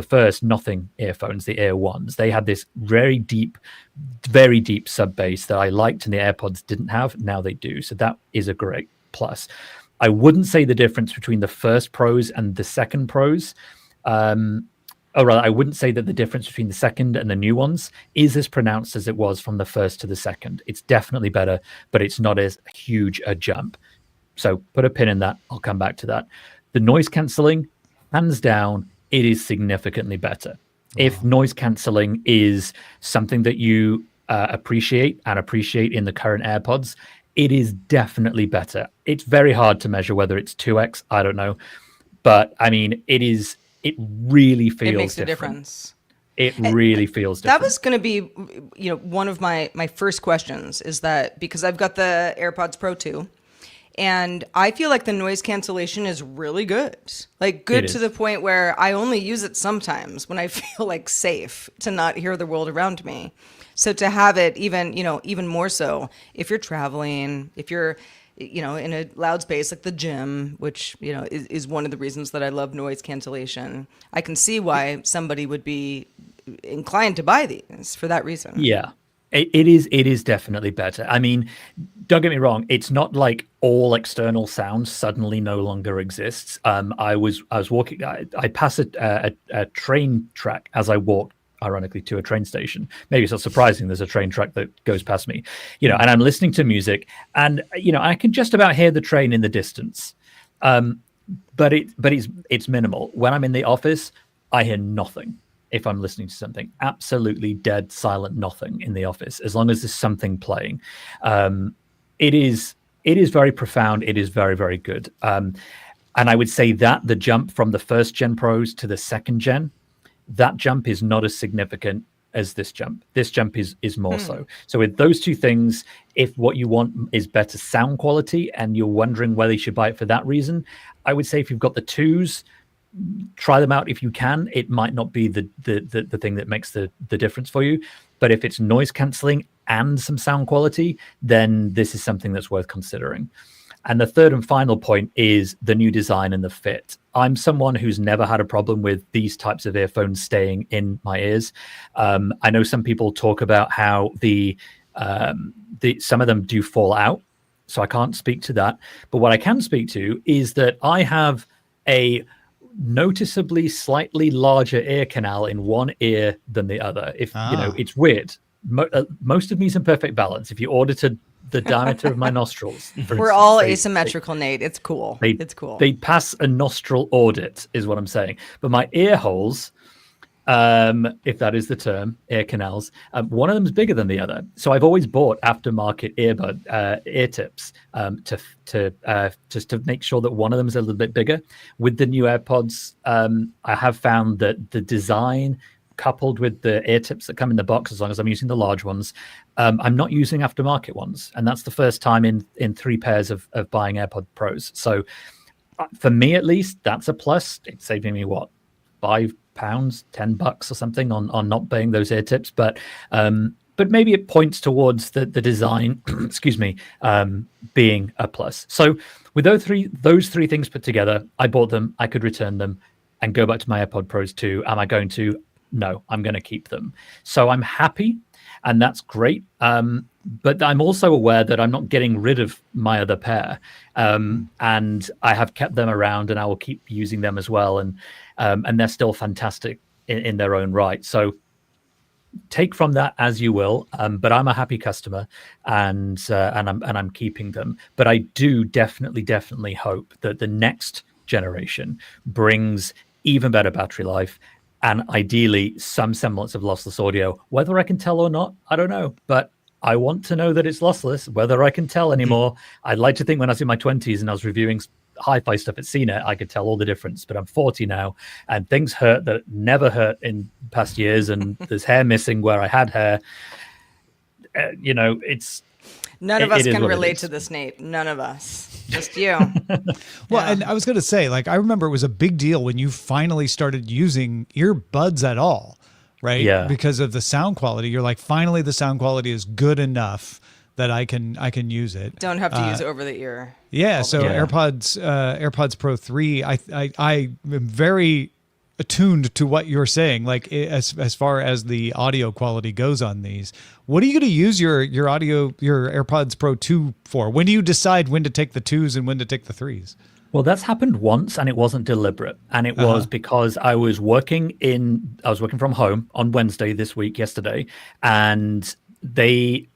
first Nothing earphones, the Air Ones. They had this very deep sub bass that I liked, and the AirPods didn't have. Now they do, so that is a great plus. I wouldn't say the difference between the first Pros and the second Pros. I wouldn't say that the difference between the second and the new ones is as pronounced as it was from the first to the second. It's definitely better, but it's not as huge a jump. So put a pin in that. I'll come back to that. The noise cancelling, hands down, it is significantly better. Wow. If noise cancelling is something that you appreciate in the current AirPods, it is definitely better. It's very hard to measure whether it's 2x. I don't know. But, I mean, it really feels It makes different. a difference. It really feels different. That was going to be, one of my first questions, is that because I've got the AirPods Pro 2, and I feel like the noise cancellation is really good. Like good to the point where I only use it sometimes when I feel like safe to not hear the world around me. So to have it even more so if you're traveling, if you're, in a loud space like the gym, which, is one of the reasons that I love noise cancellation. I can see why somebody would be inclined to buy these for that reason. Yeah. It is definitely better. I mean, don't get me wrong. It's not like all external sound suddenly no longer exists. I was walking. I pass a train track as I walk, ironically, to a train station. Maybe it's not surprising. There's a train track that goes past me, and I'm listening to music, and I can just about hear the train in the distance. But it's minimal. When I'm in the office, I hear nothing. If I'm listening to something, absolutely dead silent, nothing in the office, as long as there's something playing. It is very profound. It is very, very good. And I would say that the jump from the first gen Pros to the second gen, that jump is not as significant as this jump. This jump is more so. So with those two things, if what you want is better sound quality and you're wondering whether you should buy it for that reason, I would say if you've got the twos, try them out if you can. It might not be the thing that makes the difference for you, but if it's noise cancelling and some sound quality, then this is something that's worth considering. And the third and final point is the new design and the fit. I'm someone who's never had a problem with these types of earphones staying in my ears. I know some people talk about how some of them do fall out, so I can't speak to that. But what I can speak to is that I have a noticeably slightly larger ear canal in one ear than the other. It's weird. Most of me's in perfect balance. If you audited the diameter of my nostrils, we're all asymmetrical, Nate. It's cool. It's cool. They pass a nostril audit, is what I'm saying. But my ear holes, if that is the term, ear canals, one of them is bigger than the other. So I've always bought aftermarket ear tips just to make sure that one of them is a little bit bigger. With the new AirPods, I have found that the design coupled with the ear tips that come in the box, as long as I'm using the large ones, I'm not using aftermarket ones. And that's the first time in 3 pairs of buying AirPod Pros. So for me, at least, that's a plus. It's saving me, what, £5, $10 or something on not buying those ear tips. But maybe it points towards the design, excuse me, being a plus. So with those three things put together, I bought them, I could return them and go back to my AirPod Pros 2. Am I going to? No, I'm going to keep them. So I'm happy, and that's great. But I'm also aware that I'm not getting rid of my other pair. And I have kept them around, and I will keep using them as well. And they're still fantastic in their own right. So take from that as you will. But I'm a happy customer, and I'm keeping them. But I do definitely hope that the next generation brings even better battery life, and ideally some semblance of lossless audio. Whether I can tell or not, I don't know, but I want to know that it's lossless. Whether I can tell anymore, I'd like to think when I was in my 20s and I was reviewing hi-fi stuff at CNET, I could tell all the difference. But I'm 40 now, and things hurt that never hurt in past years, and there's hair missing where I had hair. It's None of us is can what it relate is. to this, Nate. None of us. Just you. Well, and I was going to say, like, I remember it was a big deal when you finally started using earbuds at all, right? Yeah. Because of the sound quality. You're like, finally, the sound quality is good enough that I can use it. Don't have to use over the ear. Yeah. So Yeah. AirPods Pro 3, I am very attuned to what you're saying, like as far as the audio quality goes on these. What are you going to use your AirPods Pro 2 for? When do you decide when to take the 2s and when to take the 3s? Well, that's happened once, and it wasn't deliberate. And it was because I was working from home on Wednesday yesterday, and the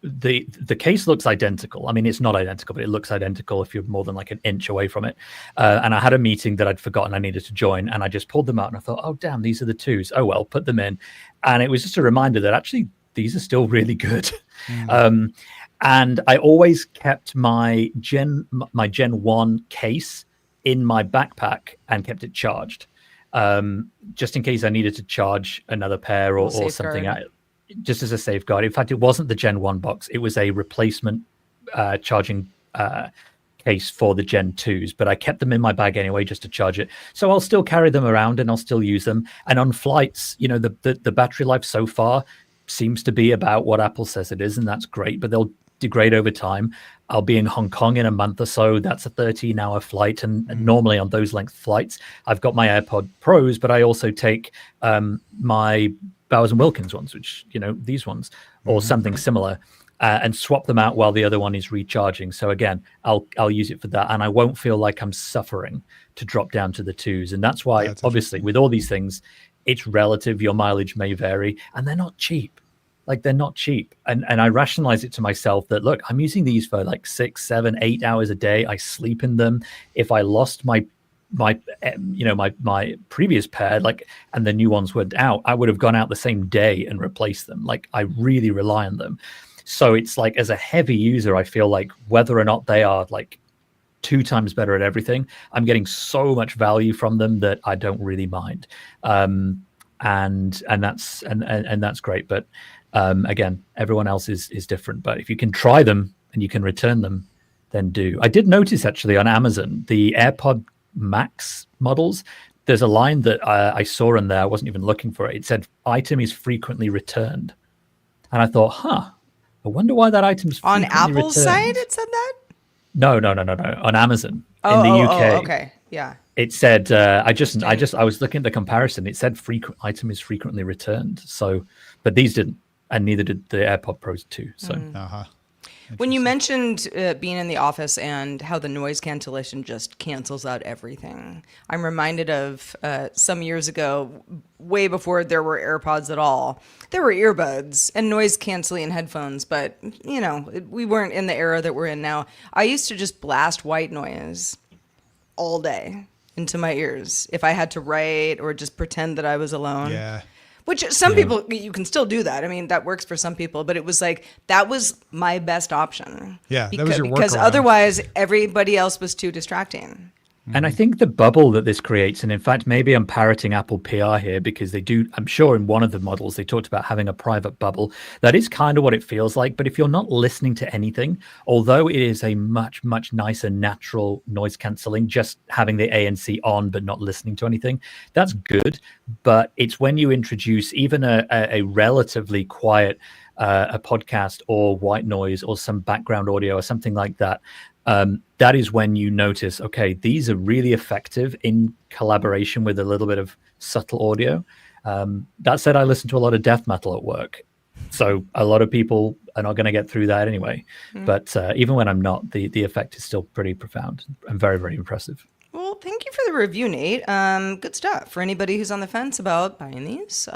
case looks identical. I mean, it's not identical, but it looks identical if you're more than like an inch away from it. And I had a meeting that I'd forgotten I needed to join, and I just pulled them out and I thought, oh damn, these are the 2s. Oh well, put them in. And it was just a reminder that actually these are still really good. And I always kept my Gen 1 case in my backpack and kept it charged, just in case I needed to charge another pair or something, just as a safeguard. In fact, it wasn't the Gen 1 box. It was a replacement charging case for the Gen 2s, but I kept them in my bag anyway just to charge it. So I'll still carry them around and I'll still use them. And on flights, the battery life so far seems to be about what Apple says it is, and that's great, but they'll degrade over time. I'll be in Hong Kong in a month or so. That's a 13-hour flight, and normally on those length flights, I've got my AirPod Pros, but I also take my Bowers & Wilkins ones, which, these ones, or something similar, and swap them out while the other one is recharging. So again, I'll use it for that, and I won't feel like I'm suffering to drop down to the 2s. And that's why, obviously, with all these things, it's relative. Your mileage may vary, and they're not cheap. Like, they're not cheap. And I rationalize it to myself that, look, I'm using these for like 6, 7, 8 hours a day. I sleep in them. If I lost my previous pair, and the new ones were out, I would have gone out the same day and replaced them. Like, I really rely on them. So it's like, as a heavy user, I feel like whether or not they are like 2 times better at everything, I'm getting so much value from them that I don't really mind. And that's great. But again, everyone else is different. But if you can try them and you can return them, then do. I did notice actually on Amazon, the AirPod Max models, there's a line that I saw in there. I wasn't even looking for it. It said item is frequently returned. And I thought, I wonder why that item's On frequently Apple's returned. side, it said that? No. On Amazon Oh, in the UK. Oh, okay. Yeah. It said, I was looking at the comparison. It said item is frequently returned. So, but these didn't, and neither did the AirPod Pros 2. So, When you mentioned being in the office and how the noise cancellation just cancels out everything, I'm reminded of some years ago, way before there were AirPods at all, there were earbuds and noise canceling headphones, but we weren't in the era that we're in now. I used to just blast white noise all day into my ears if I had to write or just pretend that I was alone. Yeah. Which some people, you can still do that. I mean, that works for some people, but it was like, that was my best option. Yeah, that was your because workaround. Otherwise, everybody else was too distracting. and I think the bubble that this creates, and in fact, maybe I'm parroting Apple PR here because they do, I'm sure in one of the models, they talked about having a private bubble. That is kind of what it feels like. But if you're not listening to anything, although it is a much, much nicer natural noise cancelling, just having the ANC on but not listening to anything, that's good. But it's when you introduce even a relatively quiet a podcast or white noise or some background audio or something like that, that is when you notice, okay, these are really effective in collaboration with a little bit of subtle audio. That said, I listen to a lot of death metal at work. So a lot of people are not going to get through that anyway. But even when I'm not, the effect is still pretty profound and very, very impressive. Well, thank you for the review, Nate. Good stuff for anybody who's on the fence about buying these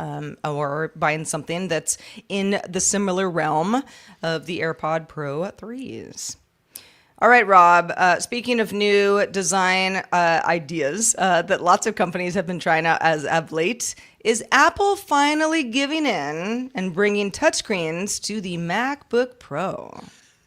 or buying something that's in the similar realm of the AirPod Pro 3s. All right, Rob. Speaking of new design ideas that lots of companies have been trying out as of late, is Apple finally giving in and bringing touchscreens to the MacBook Pro?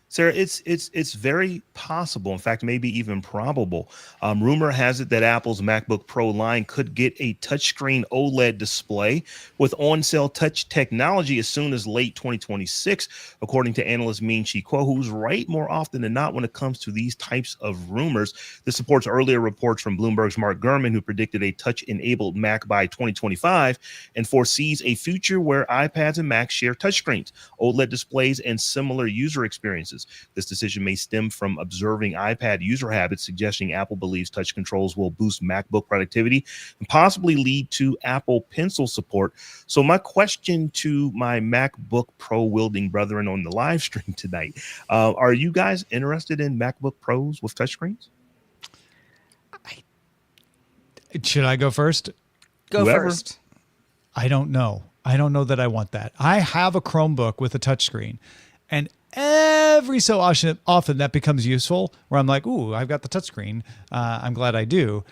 Sarah, it's very possible. In fact, maybe even probable. Rumor has it that Apple's MacBook Pro line could get a touchscreen OLED display with on-cell touch technology as soon as late 2026, according to analyst Ming Chi Kuo, who's right more often than not when it comes to these types of rumors. This supports earlier reports from Bloomberg's Mark Gurman, who predicted a touch-enabled Mac by 2025 and foresees a future where iPads and Macs share touchscreens, OLED displays, and similar user experiences. This decision may stem from observing iPad user habits, suggesting Apple believes touch controls will boost MacBook productivity and possibly lead to Apple Pencil support. So my question to my MacBook Pro wielding brethren on the live stream tonight, are you guys interested in MacBook Pros with touchscreens? Should I go first? Go Whoever. first. I don't know. I don't know that I want that. I have a Chromebook with a touchscreen, and every so often that becomes useful where I'm like, ooh, I've got the touchscreen. I'm glad I do.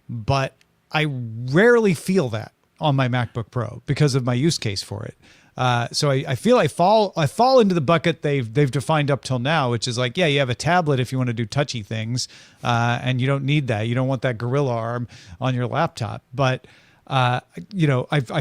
But I rarely feel that on my MacBook Pro because of my use case for it. So I feel I fall into the bucket they've defined up till now, which is like, yeah, you have a tablet if you want to do touchy things, and you don't need that. You don't want that gorilla arm on your laptop. But I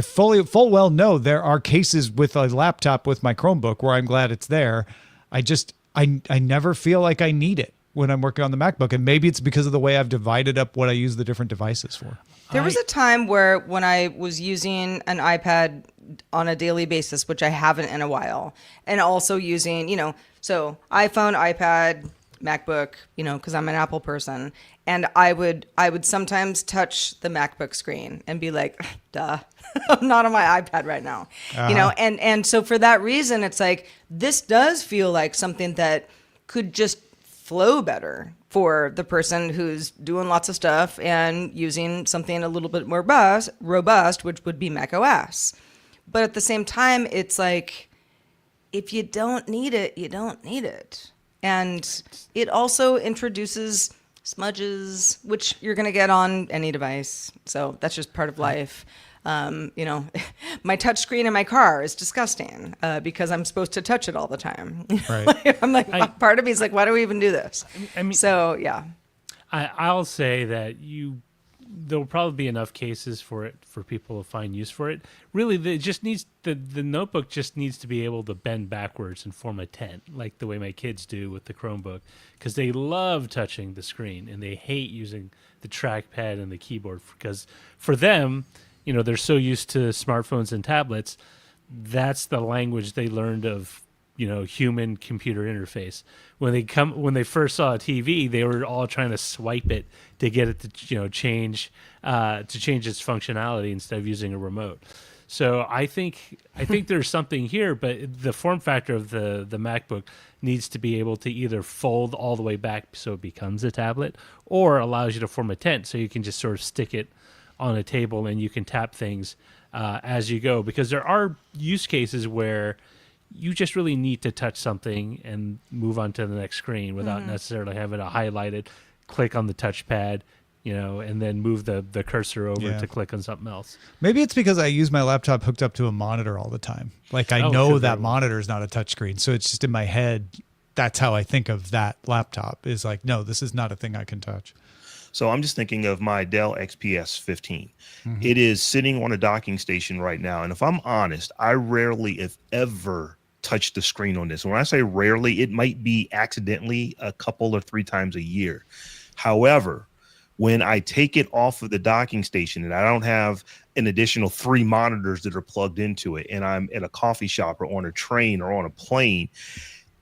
full well know there are cases with a laptop with my Chromebook where I'm glad it's there. I never feel like I need it when I'm working on the MacBook, and maybe it's because of the way I've divided up what I use the different devices for. There was a time where when I was using an iPad on a daily basis, which I haven't in a while, and also using, so iPhone, iPad, MacBook, because I'm an Apple person, and I would sometimes touch the MacBook screen and be like, duh, I'm not on my iPad right now, and so for that reason, it's like, this does feel like something that could just flow better for the person who's doing lots of stuff and using something a little bit more robust, which would be Mac OS. But at the same time, it's like, if you don't need it, you don't need it. And it also introduces smudges, which you're going to get on any device. So that's just part of life. My touch screen in my car is disgusting because I'm supposed to touch it all the time. Right. I'm like, part of me is like, why do we even do this? So yeah. I'll say that there'll probably be enough cases for it for people to find use for it. Really, the notebook just needs to be able to bend backwards and form a tent, like the way my kids do with the Chromebook, because they love touching the screen and they hate using the trackpad and the keyboard, because for them, they're so used to smartphones and tablets. That's the language they learned of, human computer interface. When they first saw a TV, they were all trying to swipe it to get it to, change its functionality instead of using a remote. So I think there's something here, but the form factor of the MacBook needs to be able to either fold all the way back so it becomes a tablet, or allows you to form a tent so you can just sort of stick it on a table and you can tap things as you go, because there are use cases where you just really need to touch something and move on to the next screen without necessarily having to highlight it, click on the touchpad, and then move the cursor over to click on something else. Maybe it's because I use my laptop hooked up to a monitor all the time. Like I know that monitor is not a touchscreen, so it's just in my head. That's how I think of that laptop, is like, no, this is not a thing I can touch. So I'm just thinking of my Dell XPS 15. It is sitting on a docking station right now. And if I'm honest, I rarely, if ever, touch the screen on this. When I say rarely, it might be accidentally a couple or 3 times a year. However, when I take it off of the docking station and I don't have an additional 3 monitors that are plugged into it, and I'm at a coffee shop or on a train or on a plane,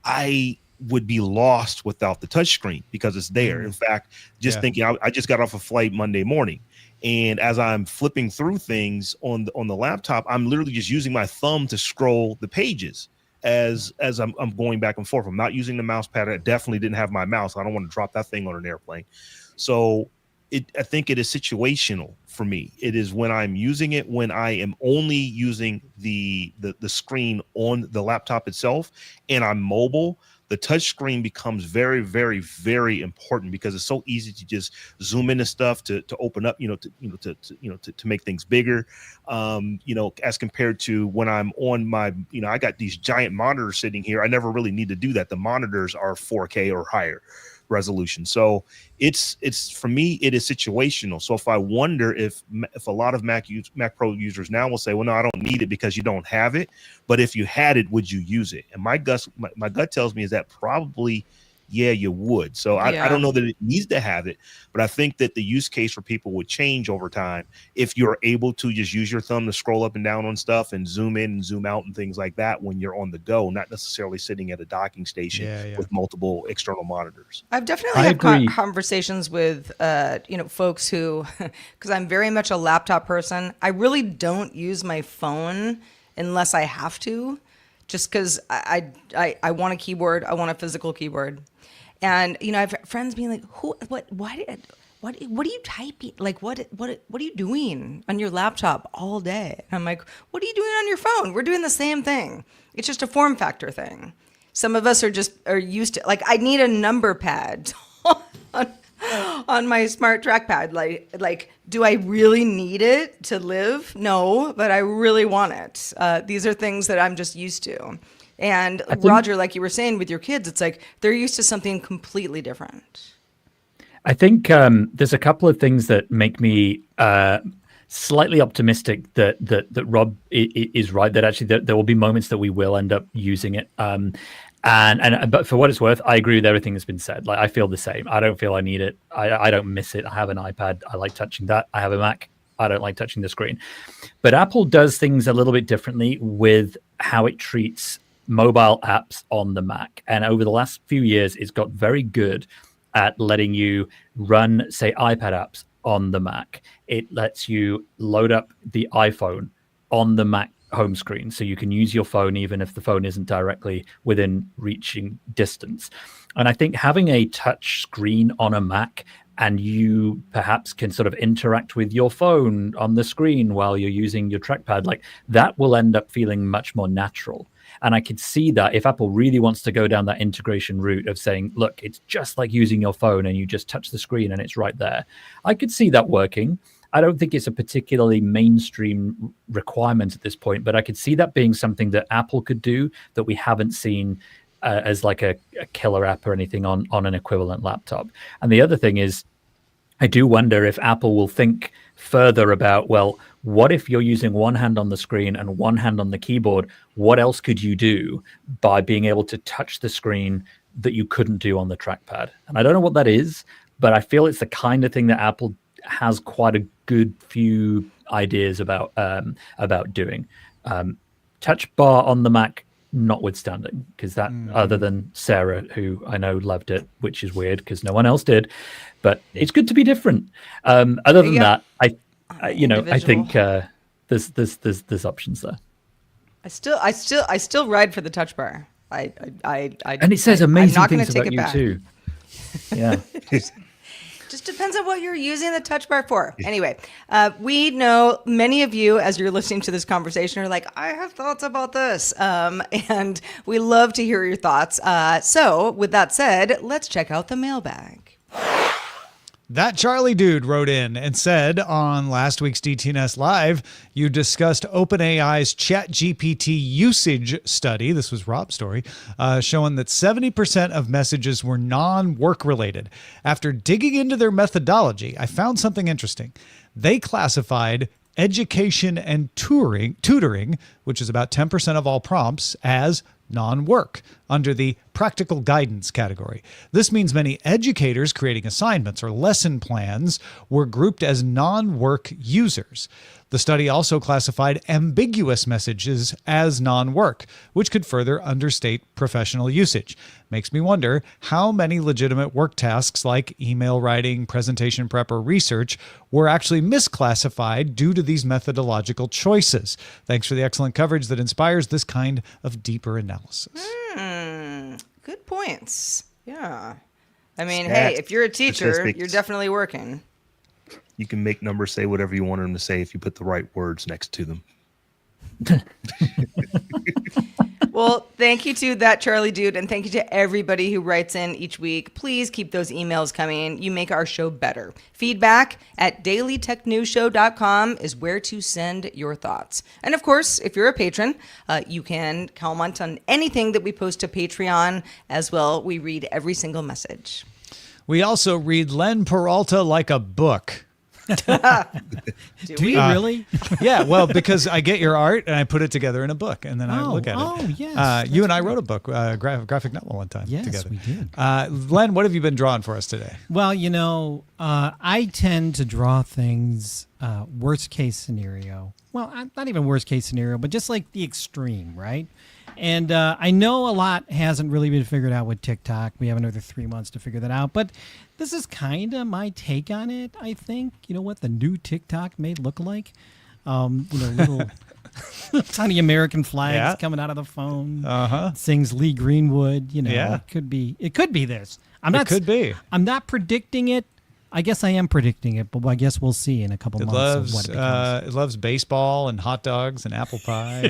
I would be lost without the touchscreen because it's there. In fact, thinking, I just got off a flight Monday morning, and as I'm flipping through things on the laptop, I'm literally just using my thumb to scroll the pages as I'm going back and forth. I'm not using the mouse pad. I definitely didn't have my mouse. I don't want to drop that thing on an airplane. So I think it is situational for me. It is when I'm using it, when I am only using the screen on the laptop itself and I'm mobile, the touch screen becomes very, very, very important because it's so easy to just zoom into stuff to open up, to make things bigger. As compared to when I'm on my, I got these giant monitors sitting here. I never really need to do that. The monitors are 4K or higher resolution. So it's for me, it is situational. So if I wonder if a lot of Mac Pro users now will say, well, no, I don't need it because you don't have it. But if you had it, would you use it? And my gut tells me is that probably, yeah, you would. So I don't know that it needs to have it, but I think that the use case for people would change over time if you're able to just use your thumb to scroll up and down on stuff and zoom in and zoom out and things like that when you're on the go, not necessarily sitting at a docking station with multiple external monitors. I've definitely had conversations with folks who, because I'm very much a laptop person, I really don't use my phone unless I have to, just because I want a keyboard, I want a physical keyboard. And I have friends being like, what are you typing? Like, what are you doing on your laptop all day? And I'm like, what are you doing on your phone? We're doing the same thing. It's just a form factor thing. Some of us are used to, like, I need a number pad on my smart trackpad. Like, do I really need it to live? No, but I really want it. These are things that I'm just used to. And Roger, like you were saying with your kids, it's like they're used to something completely different. I think there's a couple of things that make me slightly optimistic that Rob is right, that actually there will be moments that we will end up using it. But for what it's worth, I agree with everything that's been said. Like, I feel the same. I don't feel I need it. I don't miss it. I have an iPad. I like touching that. I have a Mac. I don't like touching the screen. But Apple does things a little bit differently with how it treats mobile apps on the Mac. And over the last few years, it's got very good at letting you run, say, iPad apps on the Mac. It lets you load up the iPhone on the Mac home screen, so you can use your phone even if the phone isn't directly within reaching distance. And I think having a touch screen on a Mac, and you perhaps can sort of interact with your phone on the screen while you're using your trackpad, like that will end up feeling much more natural. And I could see that if Apple really wants to go down that integration route of saying, look, it's just like using your phone and you just touch the screen and it's right there, I could see that working. I don't think it's a particularly mainstream requirement at this point, but I could see that being something that Apple could do that we haven't seen as like a killer app or anything on an equivalent laptop. And the other thing is, I do wonder if Apple will think further about, well, what if you're using one hand on the screen and one hand on the keyboard? What else could you do by being able to touch the screen that you couldn't do on the trackpad? And I don't know what that is, but I feel it's the kind of thing that Apple has quite a good few ideas about doing. Touch bar on the Mac notwithstanding, because that other than Sarah, who I know loved it, which is weird because no one else did, but it's good to be different. Other than that, I think there's options there. I still ride for the touch bar. And it says amazing things about you too. Yeah. Just depends on what you're using the touch bar for. Anyway, we know many of you, as you're listening to this conversation, are like, I have thoughts about this. And we love to hear your thoughts. So with that said, let's check out the mailbag. That Charlie dude wrote in and said on last week's DTNS Live, you discussed OpenAI's ChatGPT usage study. This was Robb's story, showing that 70% of messages were non-work related. After digging into their methodology, I found something interesting. They classified education and tutoring, which is about 10% of all prompts, as non-work under the practical guidance category. This means many educators creating assignments or lesson plans were grouped as non-work users. The study also classified ambiguous messages as non-work, which could further understate professional usage. Makes me wonder how many legitimate work tasks like email writing, presentation prep, or research were actually misclassified due to these methodological choices. Thanks for the excellent coverage that inspires this kind of deeper analysis. Good points. Yeah. I mean, hey, if you're a teacher, you're definitely working. You can make numbers say whatever you want them to say if you put the right words next to them. Well, thank you to that Charlie dude, and thank you to everybody who writes in each week. Please keep those emails coming. You make our show better. Feedback at dailytechnewsshow.com is where to send your thoughts. And of course, if you're a patron, you can comment on anything that we post to Patreon as well. We read every single message. We also read Len Peralta like a book. Do you really? Yeah, well, because I get your art and I put it together in a book, and then I look at it. Oh, yes. You and I wrote a book, graphic novel one time Yes, together. we did. Len, what have you been drawing for us today? Well, I tend to draw things worst case scenario. Well, not even worst case scenario, but just like the extreme, right? And I know a lot hasn't really been figured out with TikTok. We have another 3 months to figure that out. But this is kind of my take on it, I think. You know what the new TikTok may look like? Little tiny American flags coming out of the phone. Sings Lee Greenwood. It could be this. Could be. I'm not predicting it. I guess I am predicting it, but I guess we'll see in a couple months of what it becomes. It loves baseball and hot dogs and apple pie.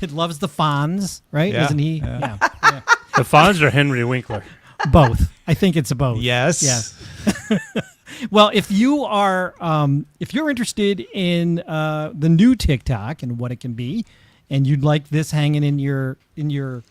It loves the Fonz, right? Yeah. Isn't he? Yeah. Yeah. The Fonz or Henry Winkler? Both. I think it's a both. Yes. Well, if you are, if you're interested in the new TikTok and what it can be, and you'd like this hanging in your your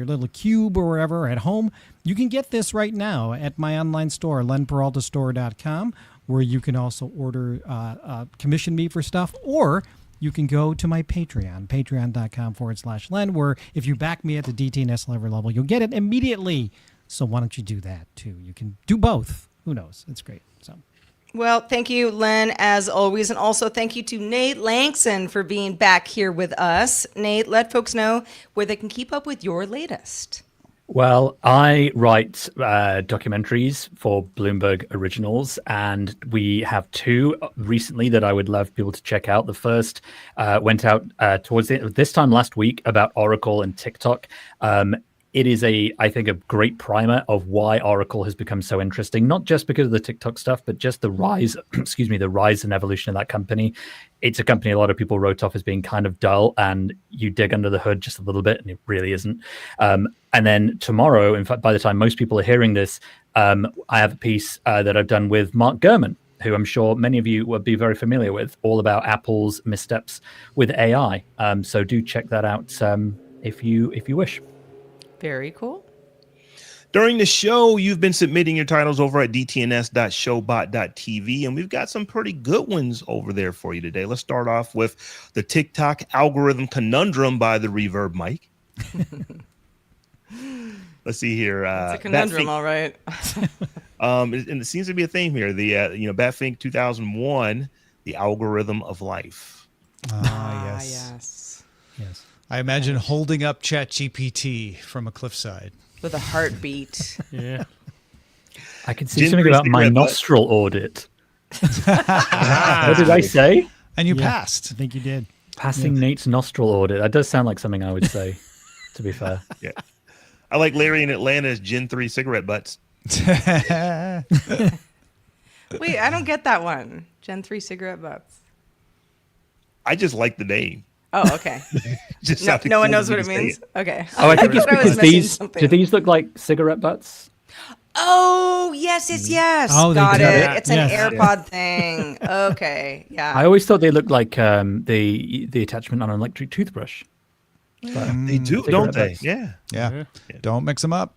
little cube or wherever at home, you can get this right now at my online store, lenperaltastore.com, where you can also order, commission me for stuff, or you can go to my Patreon, patreon.com/Len, where if you back me at the DTNS level, you'll get it immediately. So why don't you do that too? You can do both. Who knows? It's great. So. Well, thank you, Len, as always. And also thank you to Nate Lanxon for being back here with us. Nate, let folks know where they can keep up with your latest. Well, I write documentaries for Bloomberg Originals, and we have two recently that I would love people to check out. The first went out towards this time last week about Oracle and TikTok. It is I think, a great primer of why Oracle has become so interesting, not just because of the TikTok stuff, but just the rise, the rise and evolution of that company. It's a company a lot of people wrote off as being kind of dull, and you dig under the hood just a little bit, and it really isn't. And then tomorrow, in fact, by the time most people are hearing this, I have a piece that I've done with Mark Gurman, who I'm sure many of you will be very familiar with, all about Apple's missteps with AI. So do check that out if you wish. Very cool. During the show, you've been submitting your titles over at dtns.showbot.tv, and we've got some pretty good ones over there for you today. Let's start off with the TikTok algorithm conundrum by the Reverb Mic. Let's see here. It's a conundrum, all right. And it seems to be a theme here. The Batfink 2001, the algorithm of life. Yes. I imagine holding up ChatGPT from a cliffside. With a heartbeat. Yeah. I can see something about my nostril audit. What did I say? And you passed. I think you did. Passing Nate's nostril audit. That does sound like something I would say, to be fair. Yeah. I like Larry in Atlanta's Gen 3 cigarette butts. Wait, I don't get that one. Gen 3 cigarette butts. I just like the name. Oh, okay. No one knows what it means? Okay. Oh, I think it's thought I was because missing something. do these look like cigarette butts? Oh, yes. Oh, Got do. it. It's an Yes. AirPod thing. Okay. Yeah. I always thought they looked like the attachment on an electric toothbrush. They do, cigarette don't they? butts. Yeah. Don't mix them up.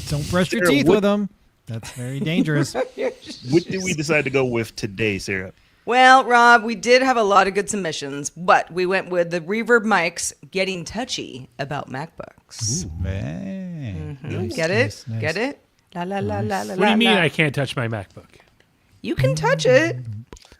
Don't brush your Sarah, teeth with them. That's very dangerous. What did we decide to go with today, Sarah? Well, Rob, we did have a lot of good submissions, but we went with the Reverb Mics getting touchy about MacBooks. Man. Get it? nice. Get it? La la la la la. What do you mean la. I can't touch my MacBook? You can touch it,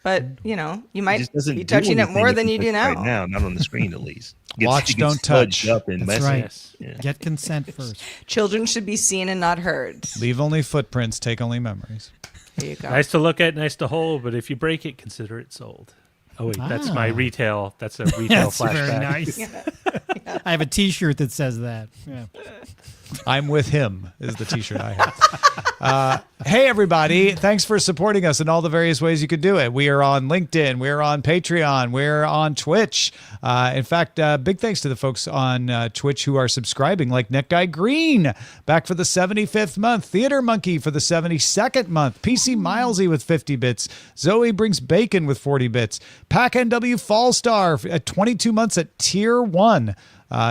but you It might just doesn't be do touching it anything more if than you do touch now. Right now, not on the screen at least. Watch, it gets don't touch. smudged Up and That's messy. right. Yes. Yeah. Get consent first. Children should be seen and not heard. Leave only footprints, take only memories. There you go. Nice to look at, nice to hold, but if you break it, consider it sold. Oh wait, that's my retail. That's a retail That's flashback. very nice. I have a T-shirt that says that. Yeah. I'm with him is the t-shirt I have. Hey, everybody. Thanks for supporting us in all the various ways you could do it. We are on LinkedIn. We're on Patreon. We're on Twitch. In fact, big thanks to the folks on Twitch who are subscribing, like Neck Guy Green, back for the 75th month. Theater Monkey for the 72nd month. PC Milesy with 50 bits. Zoe Brings Bacon with 40 bits. Pack NW Fallstar at 22 months at Tier 1.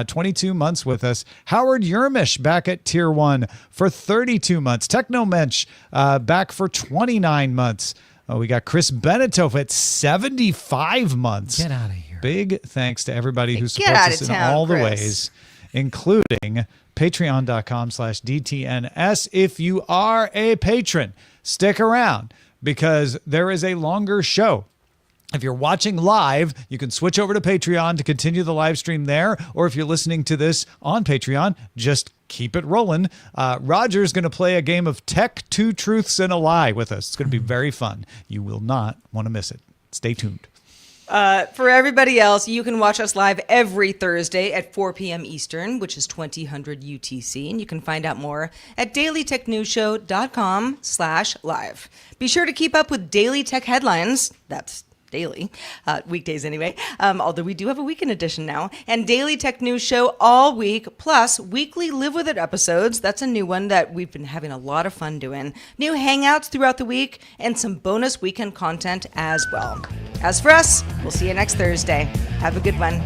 22 months with us. Howard Yermish back at Tier 1 for 32 months. Technomensch back for 29 months. Oh, we got Chris Benetov at 75 months. Get out of here. Big thanks to everybody who Get supports out us of in town, all the Chris. ways, including patreon.com/DTNS. If you are a patron, stick around because there is a longer show. If you're watching live, you can switch over to Patreon to continue the live stream there. Or if you're listening to this on Patreon, just keep it rolling. Roger's going to play a game of Tech, Two Truths and a Lie with us. It's going to be very fun. You will not want to miss it. Stay tuned. For everybody else, you can watch us live every Thursday at 4 p.m. Eastern, which is 2000 UTC. And you can find out more at dailytechnewsshow.com/live. Be sure to keep up with daily tech headlines. That's daily, weekdays anyway, although we do have a weekend edition now, and Daily Tech News Show all week, plus weekly Live With It episodes. That's a new one that we've been having a lot of fun doing. New hangouts throughout the week, and some bonus weekend content as well. As for us, we'll see you next Thursday. Have a good one.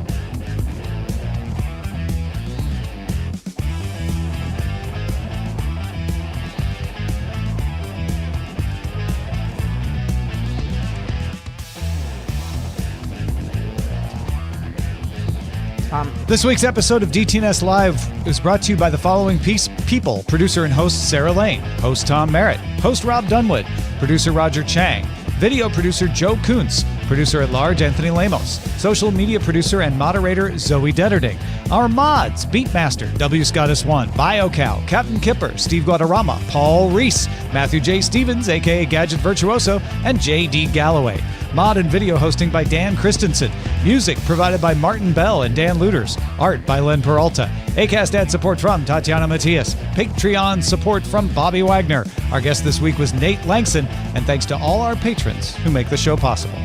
This week's episode of DTNS Live is brought to you by the following people. Producer and host Sarah Lane. Host Tom Merritt. Host Robb Dunewood. Producer Roger Chang. Video producer Joe Kuntz. Producer at large Anthony Lemos. Social media producer and moderator Zoe Detterding. Our mods: Beatmaster, W. Scottus 1, BioCow, Captain Kipper, Steve Guadarrama, Paul Reese, Matthew J. Stevens, aka Gadget Virtuoso, and J.D. Galloway. Mod and video hosting by Dan Christensen. Music provided by Martin Bell and Dan Luters. Art by Len Peralta. Acast ad support from Tatiana Matias. Patreon support from Bobby Wagner. Our guest this week was Nate Lanxon. And thanks to all our patrons who make the show possible.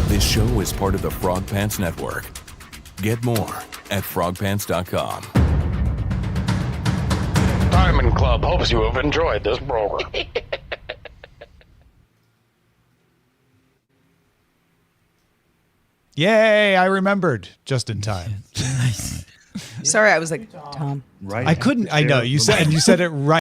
This show is part of the Frog Pants Network. Get more at frogpants.com. Diamond Club hopes you have enjoyed this program. Yay, I remembered just in time. Sorry, I was like, Tom. Right. I couldn't. I know you said it right.